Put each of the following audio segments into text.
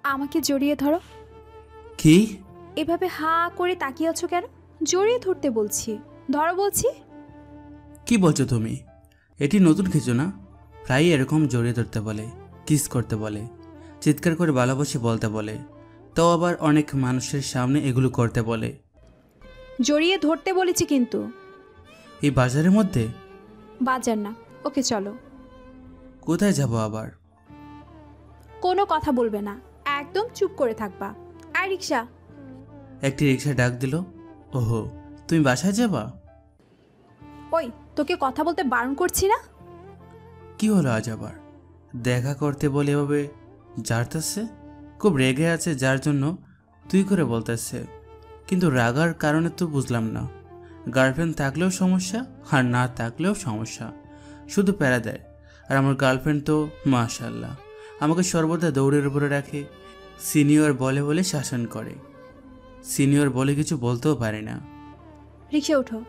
আমাকে জড়িয়ে ধরো। কি? এভাবে হা করে তাকিয়ে আছো কেন? জড়িয়ে ধরতে বলছি, ধরো বলছি। কি বলছো তুমি? এটি নতুন কিছু না। প্রায়ই এরকম জড়িয়ে ধরতে বলে, কিস করতে বলে, চিৎকার করে ভালোবাসি বলতে বলে, তাও আবার অনেক মানুষের সামনে এগুলো করতে বলে। জড়িয়ে ধরতে বলেছি কিন্তু। এই বাজারের মধ্যে? বাজার না, ওকে চলো। কোথায় যাব আবার? কোনো কথা বলবে না, একদম চুপ করে থাকবা। আর রিক্সা। একটি রিক্সা ডাক দিল। ওহো, তুমি বাসায় যাবা? ওই, তোকে কথা বলতে বারণ করছি না? কি হলো আজ আবার? দেখা করতে বলে এভাবে জারতেছে। খুব রেগে আছে যার জন্য তুই করে বলতেছে, কিন্তু রাগার কারণে তো বুঝলাম না। গার্লফ্রেন্ড থাকলেও সমস্যা, আর না থাকলেও সমস্যা, শুধু প্যারা দেয়। আর আমার গার্লফ্রেন্ড তো মাশাল্লাহ আমাকে সর্বদা দৌড়ের উপরে রাখে। সিনিয়র বলে বলে শাসন করে, সিনিয়র বলে কিছু বলতেও পারে না। রিক্সা ওঠো।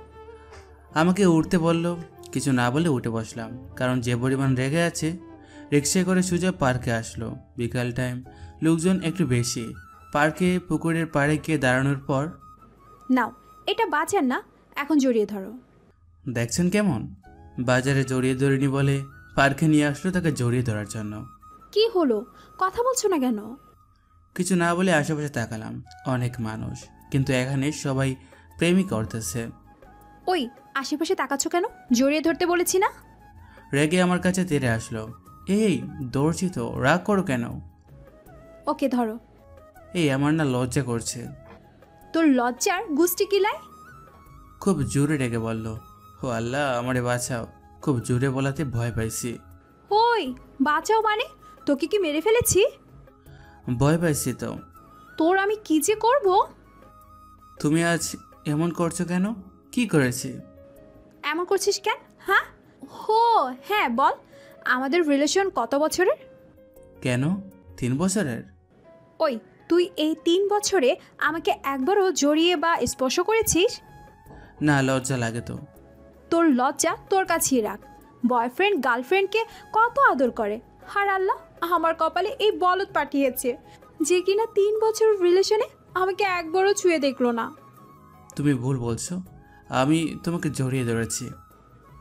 আমাকে উঠতে বলল, কিছু না বলে উঠে বসলাম, কারণ যে পরিমাণ রেগে আছে। রিক্সায় করে সোজা পার্কে আসলো। বিকাল টাইম, লোকজন একটু বেশি। পার্কে পুকুরের পাড়ে গিয়ে দাঁড়ানোর পর, নাও, এটা বাজার না, এখন জড়িয়ে ধরো। দেখছেন কেমন? বাজারে জড়িয়ে ধরিনি বলে পার্কে নিয়ে আসলো তাকে জড়িয়ে ধরার জন্য। কি হলো, কথা বলছো না কেন? কিছু না বলে আশেপাশে তাকালাম, অনেক মানুষ, কিন্তু এখানে সবাই প্রেমই করতেছে। ওই, আশেপাশে তাকাচ্ছ কেন? জড়িয়ে ধরতে বলেছি না? রেগে আমার কাছে তেড়ে আসলো। এই দৌড়ছি তো, রাগ করো কেন? ওকে ধরো। এই আমার না লজ্জা করছে। তোর লজ্জার গুষ্টি কিলায়। খুব জোরে রেগে বলল। ও আল্লাহ, আমারে বাঁচাও। খুব জোরে বলাতে ভয় পাইছি। ওই, বাঁচাও মানে? তোকে কি মেরে ফেলেছি? ভয় পাইছি তো। তোর আমি কি যে করব। তুমি আজ এমন করছো কেন? কি করেছি? এমন করছিস কেন? হ্যাঁ, হো, হ্যাঁ বল। আমাদের রিলেশন কত বছরের? কেন 3 বছরের? ওই, তুই এই 3 বছরে আমাকে একবারও জড়িয়ে বা স্পর্শ করেছিস? না, লজ্জা লাগে তো। তোর লজ্জা তোর কাছেই রাখ। বয়ফ্রেন্ড গার্লফ্রেন্ডকে কত আদর করে, আর আল্লাহ আমার কপালে এই বলদ পাঠিয়েছে যে কিনা 3 বছর রিলেশনে আমাকে একবারও ছুঁয়ে দেখলো না। তুমি ভুল বলছো। আমি তোমাকে জড়িয়ে ধরেছি।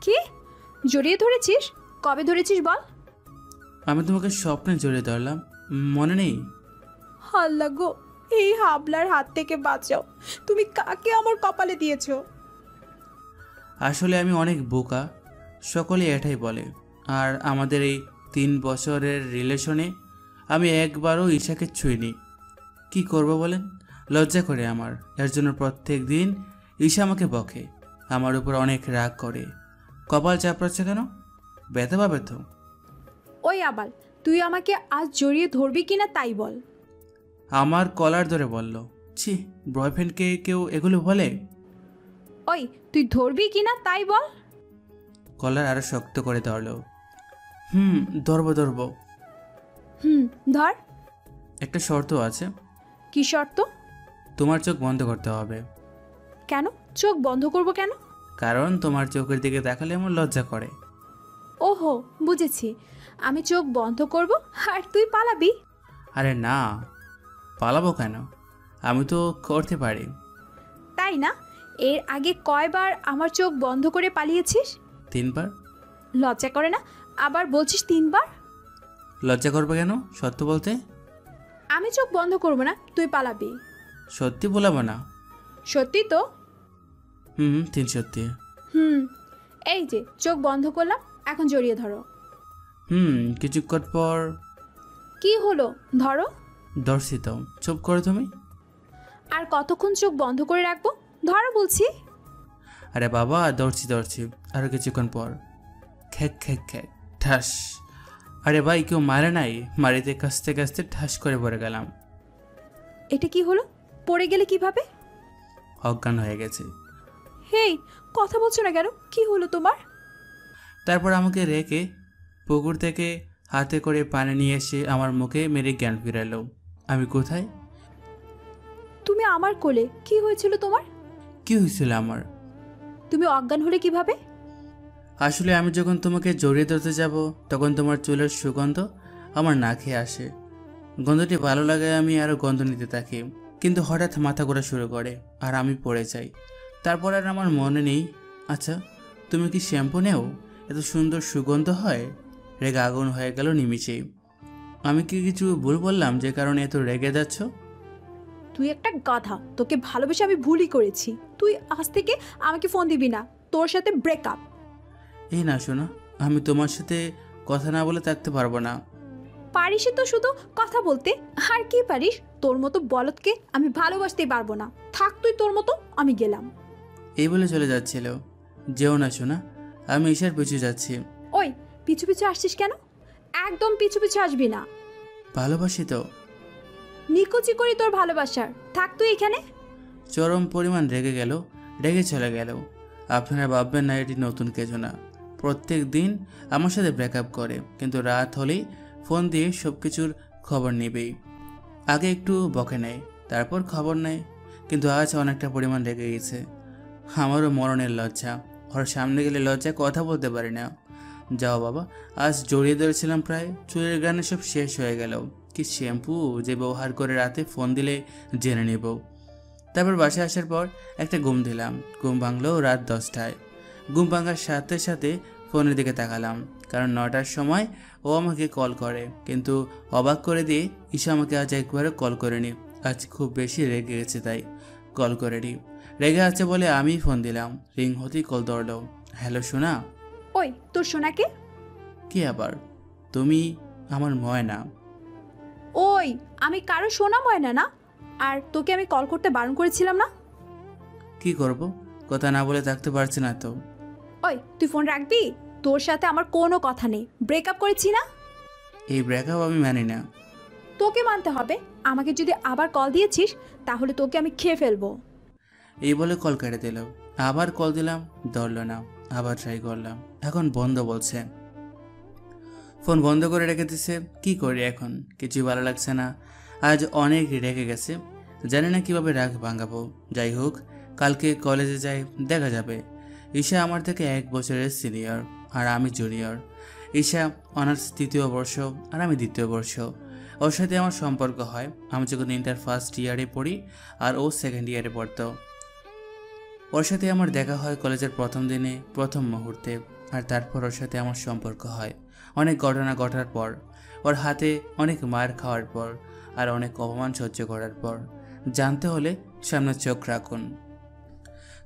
কি? জড়িয়ে ধরেছিস? কবে ধরেছিস বল? আমি তোমাকে স্বপ্নে জড়িয়ে ধরলাম, মনে নেই? আল্লাহ গো, এই হাবলার হাত থেকে বাঁচাও। তুমি কাকে আমার কপালে দিয়েছো? আসলে আমি অনেক বোকা, সকলে এটাই বলে। আর আমাদের এই 3 বছরের রিলেশনে আমি একবারও ঈশাকে ছুঁইনি। কি করব বলেন? লজ্জা করে আমার। এর জন্য প্রত্যেক দিন ঈশা আমাকে বকে, আমার উপর অনেক রাগ করে। কপাল চাপড়াচ্ছে কেন? ব্যথা পাবে তো? ওই আবাল, তুই আমাকে আজ জড়িয়ে ধরবি কিনা তাই বল। আমার কলার ধরে বলল। ছি, বয়ফ্রেন্ডকে কেউ এগুলো বলে? ওই, তুই ধরবি কিনা তাই বল। কলার আরো শক্ত করে ধরলো। ধরবো। ধর। একটা শর্ত আছে। কি শর্ত? তোমার চোখ বন্ধ করতে হবে। কেন চোখ বন্ধ করব কেন? কারণ তোমার চোখের দিকে তাকালে আমার লজ্জা করে। ওহো, বুঝেছি। আমি চোখ বন্ধ করব আর তুই পালাবি? আরে না, পালাবো কেন? আমি তো করতে পারি। তাই না? এর আগে কয়বার আমার চোখ বন্ধ করে পালিয়েছিস? 3 বার। লজ্জা করে না? আবার বলছিস 3 বার। লজ্জা করবে কেন সত্য বলতে? আমি চোখ বন্ধ করব না, তুই পালাবি। সত্যি বলাবো না? সত্যি তো। 3 সত্যি। এই যে চোখ বন্ধ করলাম, এখন জড়িয়ে ধরো। কিছুক্ষণ পর। কি হলো, ধরো। ধরছি তো, চুপ করো তুমি। আর কতক্ষণ চোখ বন্ধ করে রাখবো? ধরো বলছি। আরে বাবা, ধরছি। আরো কিছুক্ষণ পর। খ্যাক খ্যাক খ্যাক, ঠাস। আরে ভাই, কেউ মারে নাই। মারিতে কাছতে কাছতে ঠাস করে পড়ে গেলাম। এটা কি হলো? পড়ে গেলে কিভাবে? অজ্ঞান হয়ে গেছে। হেই, কথা বলছো না কেন? কি হলো তোমার? তারপর আমাকে রেখে পুকুর থেকে হাতে করে পানি নিয়ে এসে আমার মুখে মেরে জ্ঞান ফিরালো। আমি কোথায়? তুমি আমার কোলে। কি হয়েছিল তোমার? কি হয়েছিল আমার? তুমি অজ্ঞান হলে কিভাবে? আসলে আমি যখন তোমাকে জড়িয়ে ধরতে যাব তখন তোমার চুলের সুগন্ধ আমার নাকে আসে। গন্ধটি ভালো লাগে, আমি আরও গন্ধ নিতে থাকি, কিন্তু হঠাৎ মাথা ঘোরা শুরু করে আর আমি পড়ে যাই। তারপর আর আমার মনে নেই। আচ্ছা, তুমি কি শ্যাম্পু নেও? এত সুন্দর সুগন্ধ হয়? রেগে আগুন হয়ে গেল নিমিষেই। আমি কি কিছু ভুল বললাম যে কারণে এত রেগে যাচ্ছ? তুই একটা গাধা, তোকে ভালোবেসে আমি ভুলই করেছি। তুই আজ থেকে আমাকে ফোন দিবি না, তোর সাথে ব্রেকআপ। এই না শোনো, আমি তোমার সাথে কথা না বলে থাকতে পারবো না। পারিসই তো শুধু কথা বলতে, আর কি পারিস? তোর মতো বলদকে আমি ভালোবাসতেই পারবো না। থাক তুই তোর মতো, আমি গেলাম। এই বলে চলে যাচ্ছিল। যেও না শোনা, আমি ঈশার পিছু যাচ্ছি। ওই, পিছু পিছু আসছিস কেন? একদম পিছু পিছু আসবি না। ভালোবাসি তো। নিকুচি করি তোর ভালোবাসার। থাক তুই এখানে। চরম পরিমাণ রেগে গেল, রেগে চলে গেল। আপনারা ভাববেন না এটি নতুন কিছু না। প্রত্যেক দিন আমার সাথে ব্রেকআপ করে, কিন্তু রাত হলেই ফোন দিয়ে সব কিছুর খবর নেবেই। আগে একটু বকে নেয়, তারপর খবর নেয়, কিন্তু আজ অনেকটা পরিমাণ রেগে গেছে। আমারও মরণের লজ্জা। ওর সামনে গেলে লজ্জায় কথা বলতে পারি না। যাও বাবা, আজ জড়িয়ে ধরেছিলাম প্রায়, চুলের গানে সব শেষ হয়ে গেল। কি শ্যাম্পু যে ব্যবহার করে রাতে ফোন দিলে জেনে নেব। তারপর বাসায় আসার পর একটা ঘুম দিলাম। ঘুম ভাঙলো রাত 10টায়। ঘুম ভাঙার সাথে সাথে ফোনের দিকে তাকালাম, কারণ 9টার সময় ও আমাকে কল করে, কিন্তু অবাক করে দিয়ে ঈশা আমাকে আজ একবারও কল করেনি। আজ খুব বেশি রেগে গেছে তাই কল করেনি। রেগে আছে বলে আমি ফোন দিলাম। রিং হতেই কল ধরলো। হ্যালো সোনা। ওই, তোর সোনাকে? কি আবার? তুমি আমার ময়না। ওই, আমি কারো সোনা ময়না না। আর তোকে আমি কল করতে বারণ করেছিলাম না? কি করব, কথা না বলে থাকতে পারছি না তো। ওই, তুই ফোন রাখবি? তোর সাথে আমার কোনো কথা নেই। ব্রেকআপ করেছি না? এই ব্রেকআপ আমি মানি না। তোকে মানতে হবে। আমাকে যদি আবার কল দিয়েছিস তাহলে তোকে আমি খেয়ে ফেলবো। এই বলে কল কেটে দিল। আবার কল দিলাম, ধরল না। আবার ট্রাই করলাম, এখন বন্ধ বলছে। ফোন বন্ধ করে রেখে দিছে। কি করি এখন, কিছুই ভালো লাগছে না। আজ অনেক রেগে গেছে, জানি না কিভাবে রাগ ভাঙাবো। যাই হোক, কালকে কলেজে যাই, দেখা যাবে। ঈশা আমার থেকে 1 বছরের সিনিয়র আর আমি জুনিয়র। ঈশা অনার্স 3য় বর্ষ আর আমি 2য় বর্ষ। ওর সাথে আমার সম্পর্ক হয় আমি যখন ইন্টার ফার্স্ট ইয়ারে পড়ি আর ও সেকেন্ড ইয়ারে পড়তো। ওর সাথে আমার দেখা হয় কলেজের প্রথম দিনে, প্রথম মুহূর্তে। আর তারপর ওর সাথে আমার সম্পর্ক হয় অনেক ঘটনা ঘটার পর, ওর হাতে অনেক মার খাওয়ার পর, আর অনেক অপমান সহ্য করার পর। জানতে হলে সামনে চোখ রাখুন।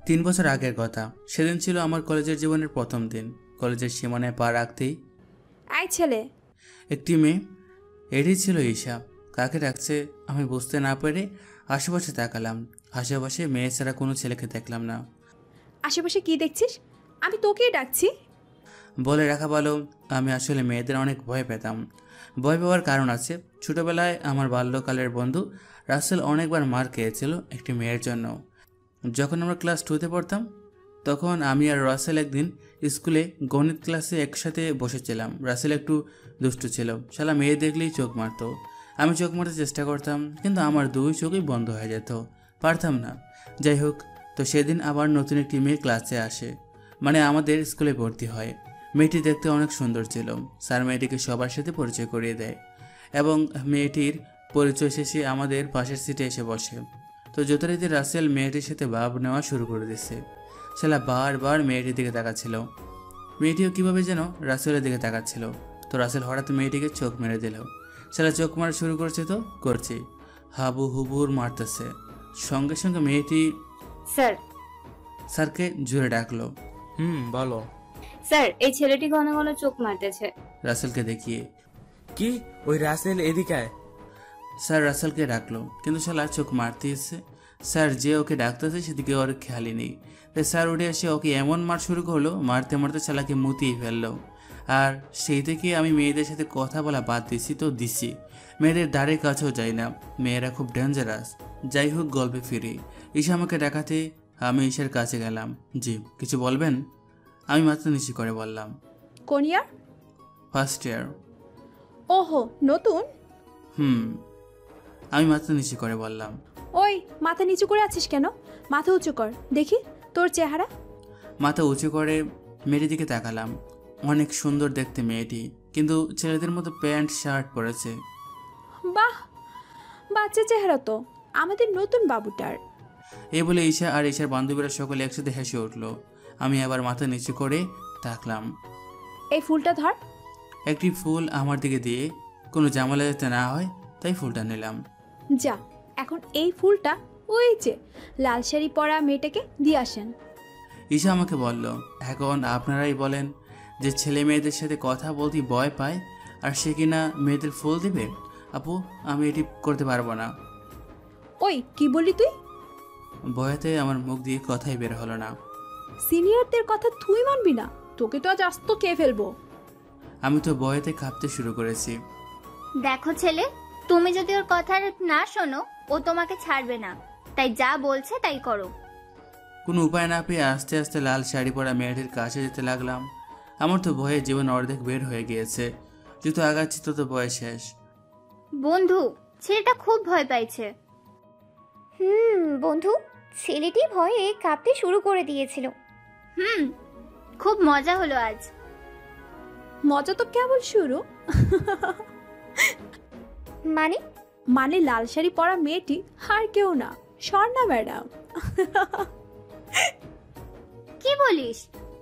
3 বছর আগের কথা। সেদিন ছিল আমার কলেজের জীবনের প্রথম দিন। কলেজের সীমানায় পা রাখতেই এই ছেলে। একটি মেয়ে, এটি ছিল ঈশা। কাকে ডাকছে আমি বুঝতে না পেরে আশেপাশে তাকালাম। আশেপাশে মেয়ে ছাড়া কোনো ছেলেকে দেখলাম না। আশেপাশে কি দেখছিস? আমি তোকেই ডাকছি। বলে রাখা ভালো, আমি আসলে মেয়েদের অনেক ভয় পেতাম। ভয় পাওয়ার কারণ আছে। ছোটবেলায় আমার বাল্যকালের বন্ধু রাসেল অনেকবার মার খেয়েছিল একটি মেয়ের জন্য। যখন আমরা ক্লাস 2তে পড়তাম, তখন আমি আর রাসেল একদিন স্কুলে গণিত ক্লাসে একসাথে বসেছিলাম। রাসেল একটু দুষ্টু ছিল, শালা মেয়ে দেখলেই চোখ মারতো। আমি চোখ মারতে চেষ্টা করতাম, কিন্তু আমার 2 চোখই বন্ধ হয়ে যেত, পারতাম না। যাই হোক, তো সেদিন আবার নতুন একটি মেয়ে ক্লাসে আসে, মানে আমাদের স্কুলে ভর্তি হয়। মেয়েটি দেখতে অনেক সুন্দর ছিল। স্যার মেয়েটিকে সবার সাথে পরিচয় করিয়ে দেয় এবং মেয়েটির পরিচয় শেষে আমাদের পাশের সিটে এসে বসে। তো যথারীতি রাসেল মেয়েটির সাথে ভাব নেওয়া শুরু করে দিচ্ছে। শালা বারবার মেয়েটির দিকে তাকাচ্ছিল। মেয়েটিও কীভাবে যেন রাসেলের দিকে তাকাচ্ছিল। তো রাসেল হঠাৎ মেয়েটিকে চোখ মেরে দিল। শালা চোখ মারা শুরু করছে তো করছে, হাবু হুবুর মারতেছে। সঙ্গে সঙ্গে মেয়েটি স্যার। স্যারকে জোরে ডাকলো। বলো। স্যার, এই ছেলেটি ঘন ঘন চোখ মারতেছে। রাসেলকে দেখিয়ে। কি? ওই রাসেল এদিকে আয়। স্যার রাসেলকে ডাকলো, কিন্তু শালা চোখ মারতে এসছে। স্যার যে ওকে ডাকতেছে সেদিকে ওর খেয়ালই নেই। তাই স্যার উঠে এসে ওকে এমন মার শুরু করলো, মারতে মারতে শালাকে মুতিয়ে ফেললো। আর সেই থেকে আমি মেয়েদের সাথে কথা বলা বাদ দিছি তো দিছি। মেয়েদের দ্বারে কাছেও যাই না, মেয়েরা খুব ডেঞ্জারাস। যাই হোক, গল্পে ফিরি। ঈশা আমাকে ডাকাতে আমি ঈশার কাছে গেলাম। জি, কিছু বলবেন? আমি মাথা নিচু করে বললাম, কোন ইয়ার? ফার্স্ট ইয়ার। ওহো, নতুন? আমি মাথা নিচু করে বললাম। ওই, মাথা নিচু করে আছিস কেন? মাথা উঁচু কর দেখি তোর চেহারা। মাথা উঁচু করে মেয়েটির দিকে তাকালাম। অনেক সুন্দর দেখতে মেয়েটি, কিন্তু ছেলেদের মতো প্যান্ট শার্ট পরেছে। বাহ, বাচ্চা চেহারা তো আমাদের নতুন বাবুটার। এই বলে ঈশা আর ঈশার বান্ধবীরা সকলে একসাথে হেসে উঠল। আমি আবার মাথা নিচু করে তাকলাম। এই ফুলটা ধর। একটি ফুল আমার দিকে দিয়ে কোনো ঝামেলা যাতে না হয় তাই ফুলটা নিলাম। যা, এখন এই ফুলটা ওই যে লাল শাড়ি পরা মেয়েটাকে দিয়ে আসেন। ঈশা আমাকে বলল, এখন আপনারাই বলেন যে ছেলে মেয়েদের সাথে কথা বলতে ভয় পায় আর সে কিনা মেয়েদের ফুল দিবে। আপু, আমি এটি করতে পারবো না। ওই কি বললি তুই? ভয়েতে আমার মুখ দিয়ে কথাই বের হলো না। সিনিয়রদের কথা তুই মানবি না? তোকে তো আজ আস্ত খেয়ে ফেলবো। আমি তো ভয়েতে কাঁপতে শুরু করেছি। দেখো ছেলে, তুমি যদি ওর কথা না শোনো ও তোমাকে ছাড়বে না, তাই যা বলছে তাই করো। কোনো উপায় না পেয়ে আস্তে আস্তে লাল শাড়ি পরা মেয়েটির কাছে যেতে লাগলাম। আমার তো ভয়ে জীবন অর্ধেক বের হয়ে গিয়েছে। যত আগাচ্ছি তত ভয় শেষ। বন্ধু, ছেলেটা খুব ভয় পাইছে। বন্ধু, ছেলেটি ভয়ে কাঁপতে শুরু করে দিয়েছিল। খুব মজা হলো আজ। মজা তো কেবল শুরু। মানে? মানে লাল শাড়ি পরা মেয়েটি আর কেউ না, স্বর্ণা ম্যাডাম। কি বলিস?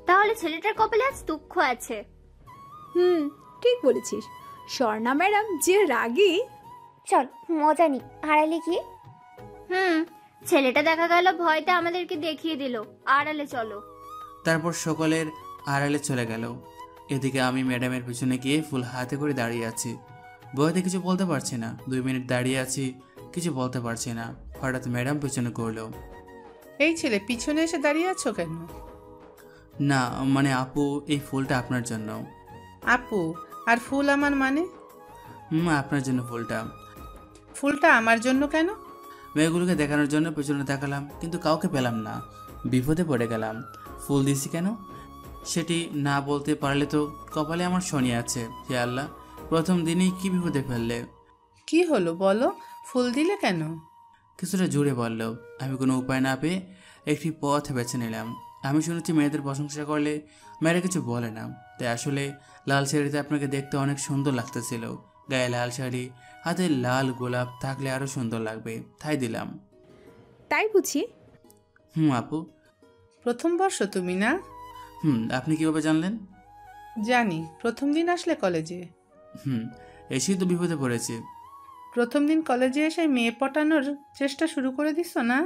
তাহলে ছেলেটার কপালে আজ দুঃখ আছে। ঠিক বলেছিস। স্বর্ণা ম্যাডাম যে রাগী। চল মজা নি আড়ালে গিয়ে। ছেলেটা দেখা গেল ভয়টা আমাদেরকে দেখিয়ে দিল। আড়ালে চলো। তারপর সকলের আড়ালে চলে গেল। এদিকে আমি ম্যাডামের পিছনে গিয়ে ফুল হাতে করে দাঁড়িয়ে আছি। ভয়তে কিছু বলতে পারছি না। 2 মিনিট দাঁড়িয়ে আছি, কিছু বলতে পারছি না। হঠাৎ ম্যাডাম পিছনে করলো। এই ছেলে, পিছনে এসে দাঁড়িয়ে আছো কেন? না মানে আপু, এই ফুলটা আপনার জন্য। আপু আর ফুল আমার মানে? আপনার জন্য ফুলটা। ফুলটা আমার জন্য কেন? মেয়েগুলোকে দেখানোর জন্য পেছনে তাকালাম, কিন্তু কাউকে পেলাম না। বিপদে পড়ে গেলাম। ফুল দিছি কেন সেটি না বলতে পারলে তো কপালে আমার শনি আছে। হে আল্লাহ, প্রথম দিনেই কি বিপদে ফেললে। কি হলো বলো, ফুল দিলে কেন? কিছুটা জুড়ে বলল। আমি কোনো উপায় না পেয়ে একটি পথ বেছে নিলাম। আমি শুনেছি মেয়েদের প্রশংসা করলে মেয়েরা কিছু বলে না, তাই আসলে লাল শাড়িতে আপনাকে দেখতে অনেক সুন্দর লাগতেছিল। গায়ে লাল শাড়ি, হাতে লাল গোলাপ থাকলে আরও সুন্দর লাগবে, তাই দিলাম। তাই বুঝি? আপু। প্রথম বর্ষ তুমি না? আপনি কিভাবে জানলেন? জানি, প্রথম দিন আসলে কলেজে। এসেই তো বিপদে পড়েছি। প্রথম দিন কলেজে এসে মেয়ে পটানোর চেষ্টা শুরু করে দিচ্ছ না?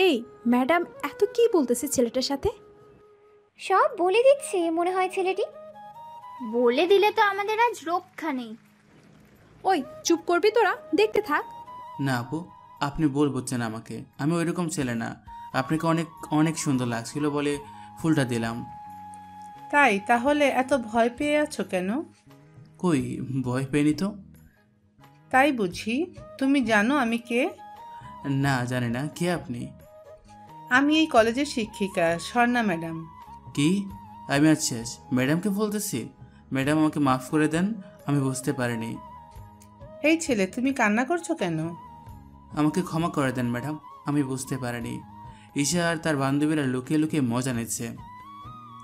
এই ম্যাডাম এত কি বলতেছে ছেলেটার সাথে? সব বলে দিচ্ছে মনে হয় ছেলেটি। বলে দিলে তো আমাদের আজ রক্ষা নেই। ওই চুপ করবি তোরা? দেখতে থাক। না আপু, আপনি বল বুঝছেন আমাকে। আমি ওইরকম ছেলে না। আপনাকে অনেক অনেক সুন্দর লাগছিল বলে ফুলটা দিলাম। তাই? তাহলে এত ভয় পেয়ে আছো কেন? কই, ভয় পেয়নি তো। তাই বুঝি? তুমি জানো আমি কে? না, জানি না। কে আপনি? আমি এই কলেজের শিক্ষিকা, স্বর্ণা ম্যাডাম। কি? আমি আজ শেষ। ম্যাডামকে বলতেছি। ম্যাডাম, আমাকে মাফ করে দেন, আমি বুঝতে পারিনি। এই ছেলে, তুমি কান্না করছো কেন? আমাকে ক্ষমা করে দেন ম্যাডাম, আমি বুঝতে পারিনি। ঈশা আর তার বান্ধবীরা লুকিয়ে লুকিয়ে মজা নিচ্ছে।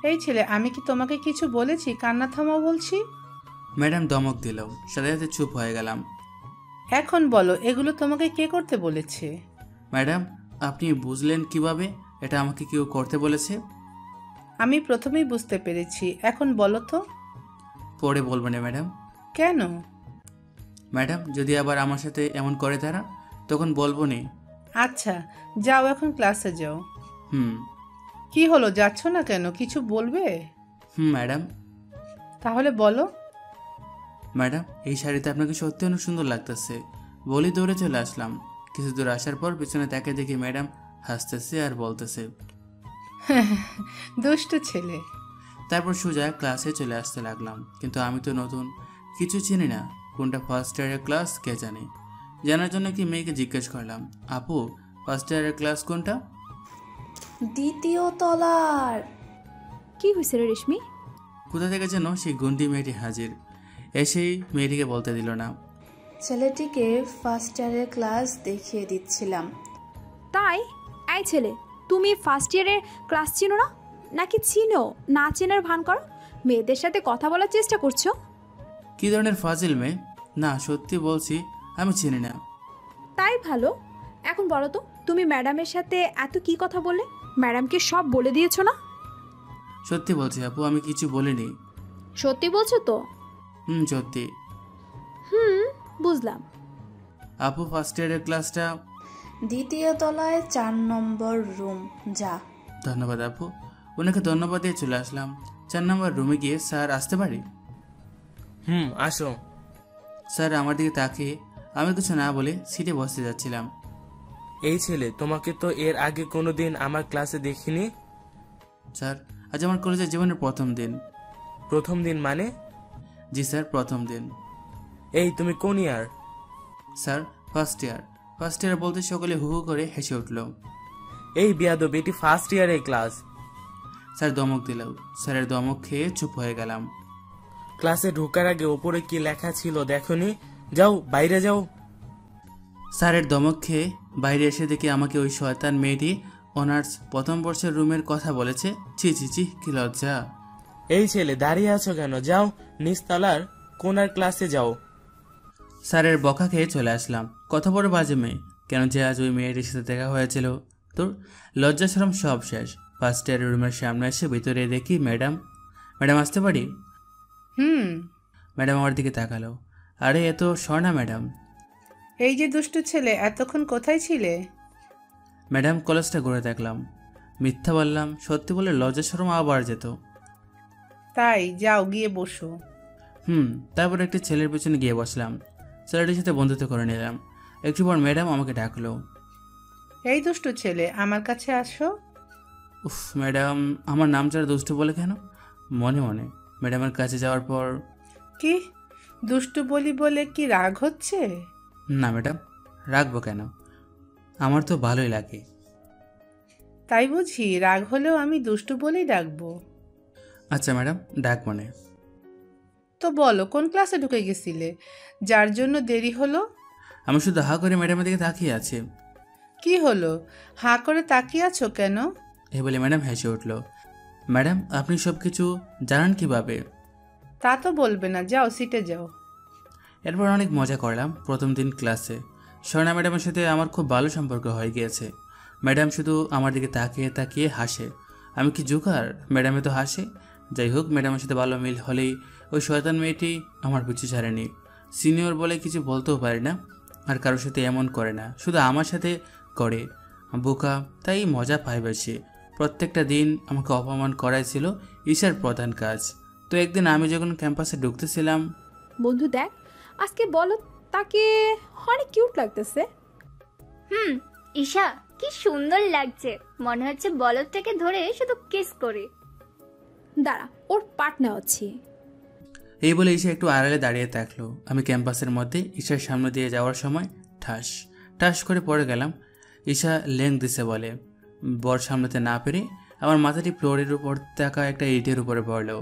এই ছেলে, আমি কি তোমাকে কিছু বলেছি কান্না থামাও বলছি? ম্যাডাম ধমক দিল। সাথে সাথে চুপ হয়ে গেলাম। এখন বলো, এগুলো তোমাকে কে করতে বলেছে? ম্যাডাম, আপনি বুঝলেন কিভাবে এটা আমাকে কেউ করতে বলেছে? আমি প্রথমেই বুঝতে পেরেছি। এখন বলো তো। পরে বলবো না ম্যাডাম। কেন? ম্যাডাম, যদি আবার আমার সাথে এমন করে তারা, তখন বলবো নি। আচ্ছা, যাও এখন ক্লাসে যাও। কি হলো, যাচ্ছ না কেন? কিছু বলবে? ম্যাডাম। তাহলে বলো। ম্যাডাম, এই শাড়িতে আপনাকে সত্যি অনেক সুন্দর লাগতেছে বলেই দৌড়ে চলে আসলাম। কিছু দূর আসার পর পিছনে তাকে দেখি ম্যাডাম হাসতেছে আর বলতেছে, দুষ্ট ছেলে। তারপর সোজা ক্লাসে চলে আসতে লাগলাম। কিন্তু আমি তো নতুন, কিছু চিনি না। কোনটা ফার্স্ট ইয়ারের ক্লাস কে জানে। জানার জন্য একটি মেয়েকে জিজ্ঞেস করলাম, আপু ফার্স্ট ইয়ারের ক্লাস কোনটা? দ্বিতীয় তলার। কি হয়েছে রে রেশমি? কোথা থেকে যেন সেই গুন্ডি মেয়েটি হাজির। এসেই মেয়েটিকে বলতে দিল না। ছেলেটিকে ফার্স্ট ইয়ারের ক্লাস দেখিয়ে দিচ্ছিলাম। তাই? এই ছেলে, তুমি ফার্স্ট ইয়ারের ক্লাস চিনো না? নাকি চিনো না চেনার ভান করো? মেয়েদের সাথে কথা বলার চেষ্টা করছো? কী ধরনের ফাজিল মেয়ে? না, সত্যি বলছি, আমি চিনি না। তাই ভালো। এখন বলো তো, তুমি ম্যাডামের সাথে এত কি কথা বললে? ম্যাডামকে সব বলে দিয়েছো না? সত্যি বলছি আপু, আমি কিছু বলিনি। সত্যি বলছো তো? সত্যি। বুঝলাম। আপু, ফার্স্ট ইয়ারের ক্লাসটা? দ্বিতীয় তলায় 4 নম্বর রুম, যা। ধন্যবাদ আপু। ওনাকে ধন্যবাদ দিয়ে চলে আসলাম। 4 নম্বর রুমে গিয়ে, স্যার আসতে পারি? আসো। স্যার আমার দিকে তাকিয়ে আমি কিছু না বলে সিটে বসতে যাচ্ছিলাম। এই ছেলে, তোমাকে তো এর আগে কোনোদিন আমার ক্লাসে দেখিনি। স্যার, আজ আমার কলেজের জীবনের প্রথম দিন। প্রথম দিন মানে? জি স্যার, প্রথম দিন। এই, তুমি কোন year? Sir, first year. First year বলতে সকলে হু হু করে হেসে উঠল। এই বিয়াদব, এটি ফার্স্ট ইয়ারের ক্লাস। স্যার ধমক দিল। স্যারের ধমক খেয়ে চুপ হয়ে গেলাম। ক্লাসে ঢোকার আগে ওপরে কি লেখা ছিল দেখোনি? যাও, বাইরে যাও। স্যারের ধমক খেয়ে বাইরে এসে দেখি আমাকে ওই শয়তান মেয়েটি অনার্স প্রথম বর্ষের রুমের কথা বলেছে। ছি ছি ছি, কি লজ্জা। এই ছেলে, দাঁড়িয়ে আছো কেন? যাও, নিচতলার কোনার ক্লাসে যাও। স্যারের বকা খেয়ে চলে আসলাম। কত বড় বাজে মেয়ে, কেন যে আজ ওই মেয়েটির সাথে দেখা হয়েছিল। তোর লজ্জা শরম সব শেষ। ফার্স্ট ইয়ারের রুমের সামনে এসে ভিতরে দেখি ম্যাডাম। ম্যাডাম আসতে পারি? ম্যাডাম আমার দিকে তাকালো। আরে এ তো স্বর্ণা ম্যাডাম। এই যে দুষ্টু ছেলে, এতক্ষণ কোথায় ছিলে? ম্যাডাম, কলেজটা ঘুরে দেখলাম। মিথ্যা বললাম, সত্যি বলে লজ্জা শরম আবার যেত। তাই, যাও গিয়ে বসো। তারপর একটি ছেলের পেছনে গিয়ে বসলাম। ছেলেটির সাথে বন্ধুত্ব করে নিলাম। একটু পর ম্যাডাম আমাকে ডাকলো। এই দুষ্টু ছেলে, আমার কাছে আসো। উফ ম্যাডাম, আমার নাম ছাড়া দুষ্টু বলে কেন? মনে মনে ম্যাডামের কাছে যাওয়ার পর, কি দুষ্টু বলি বলে কি রাগ হচ্ছে? না ম্যাডাম, রাখবো কেন? আমার তো ভালোই লাগে। তাই বুঝি? রাগ হলেও আমি দুষ্টু বলেই ডাকবো। আচ্ছা ম্যাডাম, ডাক মনে। তো বলো, কোন ক্লাসে ঢুকে গেছিলে যার জন্য দেরি হলো? আমি শুধু হা করে ম্যাডামের দিকে তাকিয়ে আছি। কি হলো, হাঁ করে তাকিয়ে আছো কেন? এই বলে ম্যাডাম হেসে উঠল। ম্যাডাম, আপনি সব কিছু জানান কিভাবে? তা তো বলবে না, যাও সিটে যাও। এরপর অনেক মজা করলাম। প্রথম দিন ক্লাসে স্বর্ণা ম্যাডামের সাথে আমার খুব ভালো সম্পর্ক হয়ে গিয়েছে। ম্যাডাম শুধু আমার দিকে তাকিয়ে তাকিয়ে হাসে। আমি কি জোকার? ম্যাডামে তো হাসে। যাই হোক, ম্যাডামের সাথে ভালো মিল হলেই ওই শয়তান মেয়েটি আমার পিছু ছাড়েনি। সিনিয়র বলে কিছু বলতেও পারি না, আর কারোর সাথে এমন করে না, শুধু আমার সাথে করে। বোকা, তাই মজা পাই বেশি। প্রত্যেকটা দিন আমাকে অপমান করাই ছিল ঈশার প্রধান কাজ। তো একদিন আমি যখন ক্যাম্পাসে ঢুকতেছিলাম, বন্ধু দেখ, আজকে বলো তাকে অনেক কিউট লাগতেছে। ঈশা, কি সুন্দর লাগছে, মনে হচ্ছে বলদ থেকে ধরে শুধু কিস করে। দাঁড়া, ওর পার্টনার হচ্ছি। এই বলে ঈশা একটু আড়ালে দাঁড়িয়ে থাকলো। আমি ক্যাম্পাসের মধ্যে ঈশার সামনে দিয়ে যাওয়ার সময় ঠাস ঠাস করে পড়ে গেলাম। ঈশা লেং দিছে বলে বর সামলাতে না পেরে আমার মাথাটি ফ্লোরের উপর থাকা একটা ইটের উপরে পড়লো।